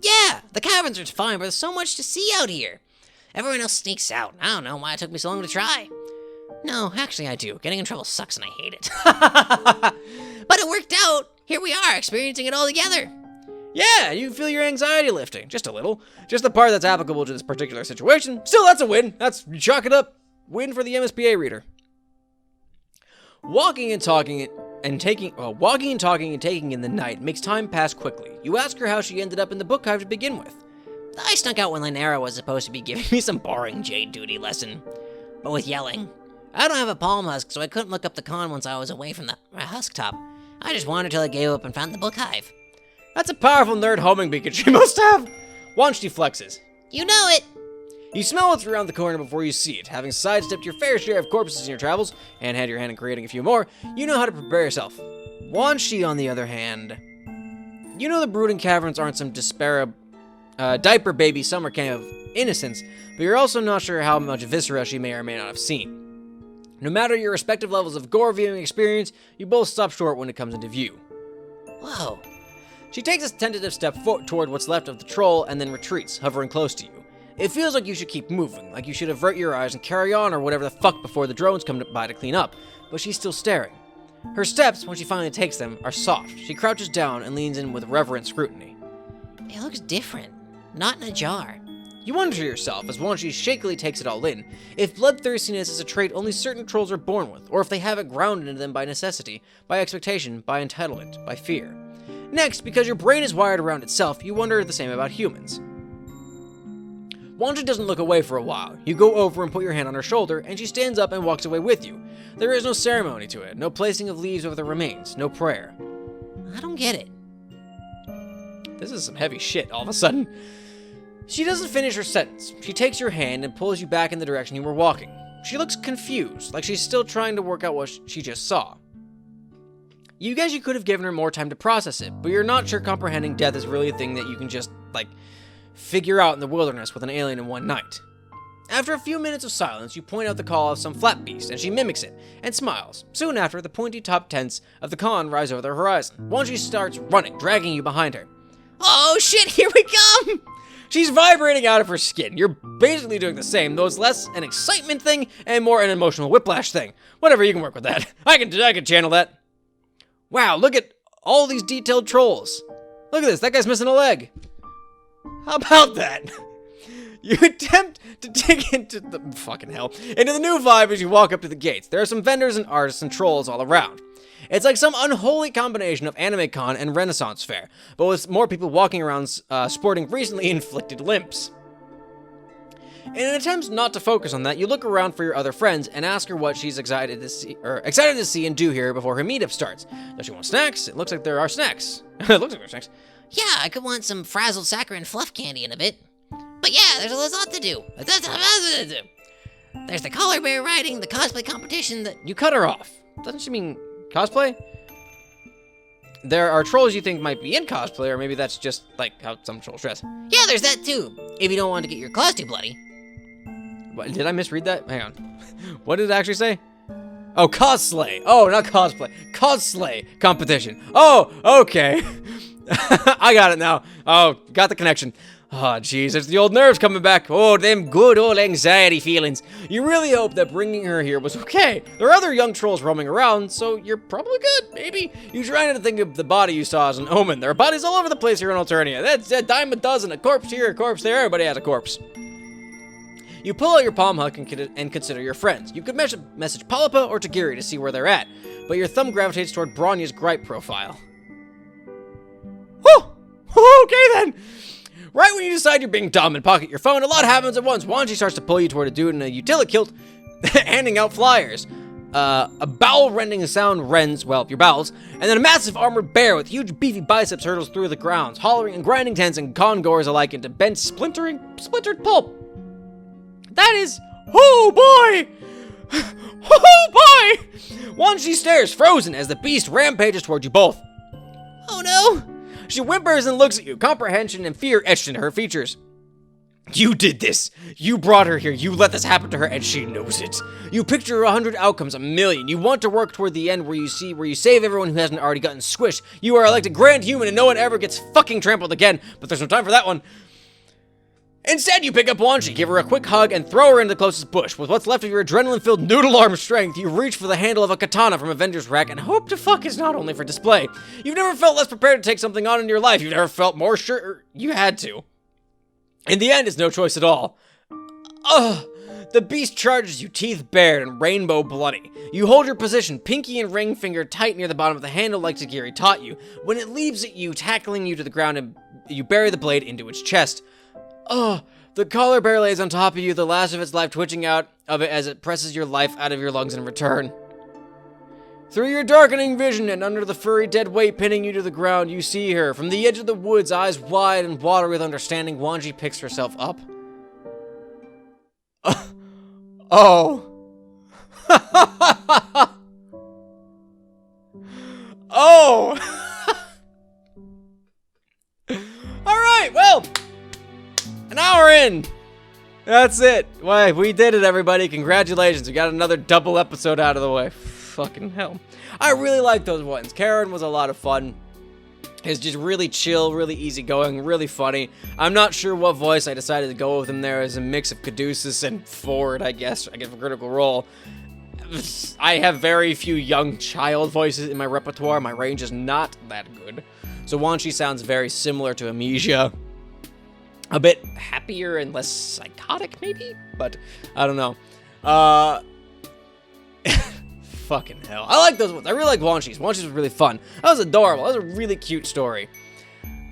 Yeah, the caverns are fine, but there's so much to see out here. Everyone else sneaks out. I don't know why it took me so long to try. No, actually I do. Getting in trouble sucks and I hate it. But it worked out. Here we are, experiencing it all together. Yeah, you feel your anxiety lifting. Just a little. Just the part that's applicable to this particular situation. Still, that's a win. Chalk it up. Win for the MSPA reader. Walking and talking and taking in the night makes time pass quickly. You ask her how she ended up in the book hive to begin with. I snuck out when Lynera was supposed to be giving me some boring jade duty lesson, but with yelling. I don't have a palm husk, so I couldn't look up the con once I was away from my husk top. I just wandered till I gave up and found the book hive. That's a powerful nerd homing beacon she must have. Wanshi flexes. You know it. You smell what's around the corner before you see it. Having sidestepped your fair share of corpses in your travels, and had your hand in creating a few more, you know how to prepare yourself. Wanshi, on the other hand, you know the brooding caverns aren't some diaper baby summer camp of innocence, but you're also not sure how much viscera she may or may not have seen. No matter your respective levels of gore viewing experience, you both stop short when it comes into view. Whoa. She takes a tentative step toward what's left of the troll and then retreats, hovering close to you. It feels like you should keep moving, like you should avert your eyes and carry on or whatever the fuck before the drones come by to clean up, but she's still staring. Her steps, when she finally takes them, are soft. She crouches down and leans in with reverent scrutiny. It looks different. Not in a jar. You wonder to yourself, as Wanshi shakily takes it all in, if bloodthirstiness is a trait only certain trolls are born with, or if they have it grounded into them by necessity, by expectation, by entitlement, by fear. Next, because your brain is wired around itself, you wonder the same about humans. Wanshi doesn't look away for a while. You go over and put your hand on her shoulder, and she stands up and walks away with you. There is no ceremony to it, no placing of leaves over the remains, no prayer. I don't get it. This is some heavy shit all of a sudden. She doesn't finish her sentence. She takes your hand and pulls you back in the direction you were walking. She looks confused, like she's still trying to work out what she just saw. You guess you could have given her more time to process it, but you're not sure comprehending death is really a thing that you can just, figure out in the wilderness with an alien in one night. After a few minutes of silence, you point out the call of some flat beast, and she mimics it, and smiles. Soon after, the pointy-topped tents of the con rise over the horizon. Once she starts running, dragging you behind her. Oh shit, here we come! She's vibrating out of her skin. You're basically doing the same, though it's less an excitement thing and more an emotional whiplash thing. Whatever, you can work with that. I can channel that. Wow, look at all these detailed trolls. Look at this, that guy's missing a leg. How about that? You attempt to dig into the new vibe as you walk up to the gates. There are some vendors and artists and trolls all around. It's like some unholy combination of Anime Con and Renaissance Fair, but with more people walking around sporting recently inflicted limps. In an attempt not to focus on that, you look around for your other friends and ask her what she's excited to see and do here before her meetup starts. Does she want snacks? It looks like there are snacks. It looks like there are snacks. Yeah, I could want some frazzled saccharine fluff candy in a bit. But yeah, there's a lot to do. There's the collar bear riding, the cosplay competition, You cut her off. Doesn't she mean cosplay? There are trolls you think might be in cosplay, or maybe that's just, how some trolls dress. Yeah, there's that too, if you don't want to get your claws too bloody. What, did I misread that? Hang on. What did it actually say? Oh, cosplay. Oh, not cosplay. Cosplay competition. Oh, okay. I got it now. Oh, got the connection. Oh, jeez, it's the old nerves coming back. Oh, them good old anxiety feelings. You really hope that bringing her here was okay. There are other young trolls roaming around, so you're probably good, maybe. You try not to think of the body you saw as an omen. There are bodies all over the place here in Alternia. That's a dime a dozen, a corpse here, a corpse there. Everybody has a corpse. You pull out your palm huck and consider your friends. You could message Polypa or Tagiri to see where they're at, but your thumb gravitates toward Bronya's gripe profile. Whew! Okay then! Right when you decide you're being dumb and pocket your phone, a lot happens at once. Wanshi starts to pull you toward a dude in a utility kilt, handing out flyers. A bowel-rending sound rends, your bowels, and then a massive armored bear with huge beefy biceps hurtles through the grounds, hollering and grinding tents and con-goers alike into bent, splintered pulp. That is... Oh, boy! Oh, boy! Wanshi stares, frozen, as the beast rampages toward you both. Oh, no! She whimpers and looks at you, comprehension and fear etched into her features. You did this. You brought her here. You let this happen to her, and she knows it. You picture 100 outcomes, 1,000,000. You want to work toward the end where you save everyone who hasn't already gotten squished. You are elected grand human, and no one ever gets fucking trampled again. But there's no time for that one. Instead, you pick up Wanshi, give her a quick hug, and throw her into the closest bush. With what's left of your adrenaline-filled noodle arm strength, you reach for the handle of a katana from a vendor's rack and hope to fuck is not only for display. You've never felt less prepared to take something on in your life. You've never felt more sure you had to. In the end, it's no choice at all. Ugh! The beast charges you, teeth bared and rainbow bloody. You hold your position, pinky and ring finger tight near the bottom of the handle like Tagiri taught you. When it leaps at you, tackling you to the ground, and you bury the blade into its chest. Oh, the collar bear lays on top of you, the last of its life twitching out of it as it presses your life out of your lungs in return. Through your darkening vision and under the furry dead weight pinning you to the ground, you see her. From the edge of the woods, eyes wide and watery with understanding, Wanshi picks herself up. Oh. Oh. All right, well. An hour in. That's it. Why, we did it, everybody. Congratulations. We got another double episode out of the way. Fucking hell. I really like those ones. Karen was a lot of fun. is just really chill, really easygoing, really funny. I'm not sure what voice I decided to go with him there as a mix of Caduceus and Ford, I guess for Critical Role. I have very few young child voices in my repertoire. My range is not that good. So Wanshi sounds very similar to Amnesia. A bit happier and less psychotic, maybe? But, I don't know. Fucking hell. I like those ones. I really like Wanshi's. Wanshi's was really fun. That was adorable. That was a really cute story.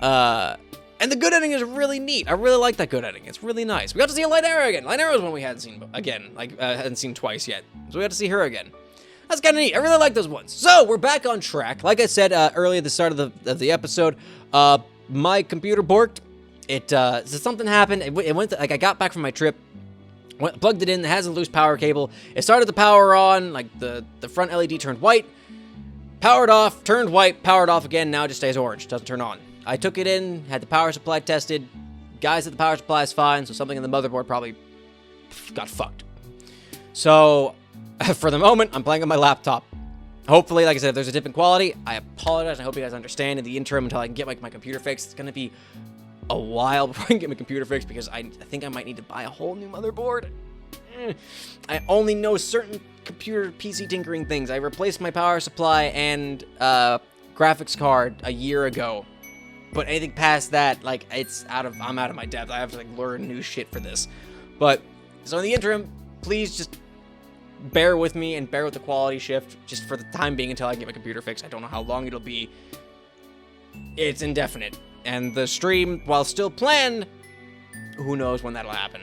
And the good ending is really neat. I really like that good ending. It's really nice. We got to see Lynera again. Lynera was one we hadn't seen again. Hadn't seen twice yet. So we got to see her again. That's kind of neat. I really like those ones. So, we're back on track. Like I said earlier at the start of the episode, my computer borked. Something happened. It went, I got back from my trip. Plugged it in, it has a loose power cable. It started the power on, like the front LED turned white, powered off, turned white, powered off again, now it just stays orange, doesn't turn on. I took it in, had the power supply tested, guys said the power supply is fine, so something in the motherboard probably got fucked. So, for the moment, I'm playing on my laptop. Hopefully, like I said, if there's a dip in quality, I apologize, I hope you guys understand. In the interim, until I can get my computer fixed, it's gonna be a while before I can get my computer fixed because I think I might need to buy a whole new motherboard. I only know certain computer PC tinkering things. I replaced my power supply and graphics card a year ago, but anything past that, like, I'm out of my depth. I have to like learn new shit for this. But so in the interim, please just bear with me and bear with the quality shift just for the time being until I get my computer fixed. I don't know how long it'll be. It's indefinite. And the stream, while still planned, who knows when that'll happen.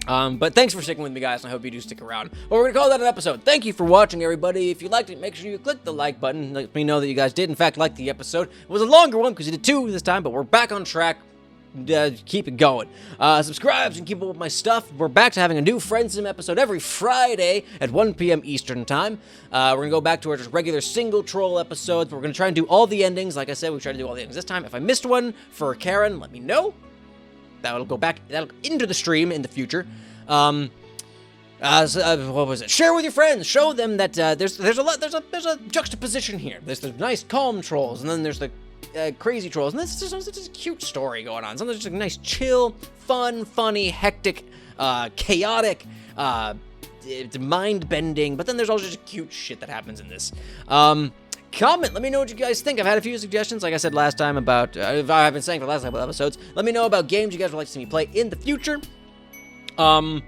But thanks for sticking with me, guys, and I hope you do stick around. But we're going to call that an episode. Thank you for watching, everybody. If you liked it, make sure you click the like button. Let me know that you guys did, in fact, like the episode. It was a longer one because you did 2 this time, but we're back on track. Keep it going. Subscribe and keep up with my stuff. We're back to having a new Friendsim episode every Friday at 1 p.m. Eastern Time. We're going to go back to our just regular single troll episodes. We're going to try and do all the endings. Like I said, we try to do all the endings this time. If I missed one for Karen, let me know. That'll go back into the stream in the future. What was it? Share with your friends. Show them that there's a juxtaposition here. There's the nice calm trolls, and then there's the crazy trolls, and this is just a cute story going on. Something just a nice, chill, fun, funny, hectic, chaotic, mind-bending, but then there's also just cute shit that happens in this. Comment, let me know what you guys think. I've had a few suggestions, like I said last time about, I've been saying for the last couple episodes. Let me know about games you guys would like to see me play in the future. My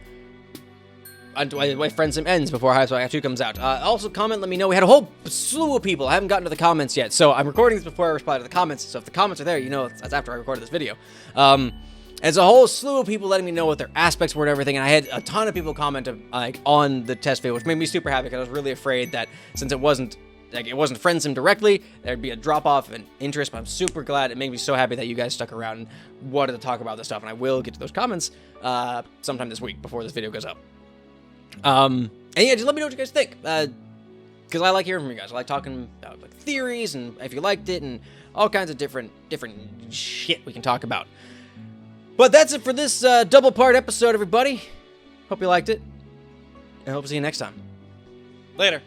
Friendsim ends before Hiveswap 2 comes out. Also comment, let me know. We had a whole slew of people. I haven't gotten to the comments yet, so I'm recording this before I reply to the comments, so if the comments are there, you know that's after I recorded this video. There's a whole slew of people letting me know what their aspects were and everything, and I had a ton of people comment like on the test video, which made me super happy because I was really afraid that since it wasn't Friendsim directly, there'd be a drop-off in interest, but I'm super glad. It made me so happy that you guys stuck around and wanted to talk about this stuff, and I will get to those comments sometime this week before this video goes up. And yeah, just let me know what you guys think, because I like hearing from you guys. I like talking about like theories, and if you liked it, and all kinds of different shit we can talk about. But that's it for this double-part episode, everybody. Hope you liked it, and hope to see you next time. Later.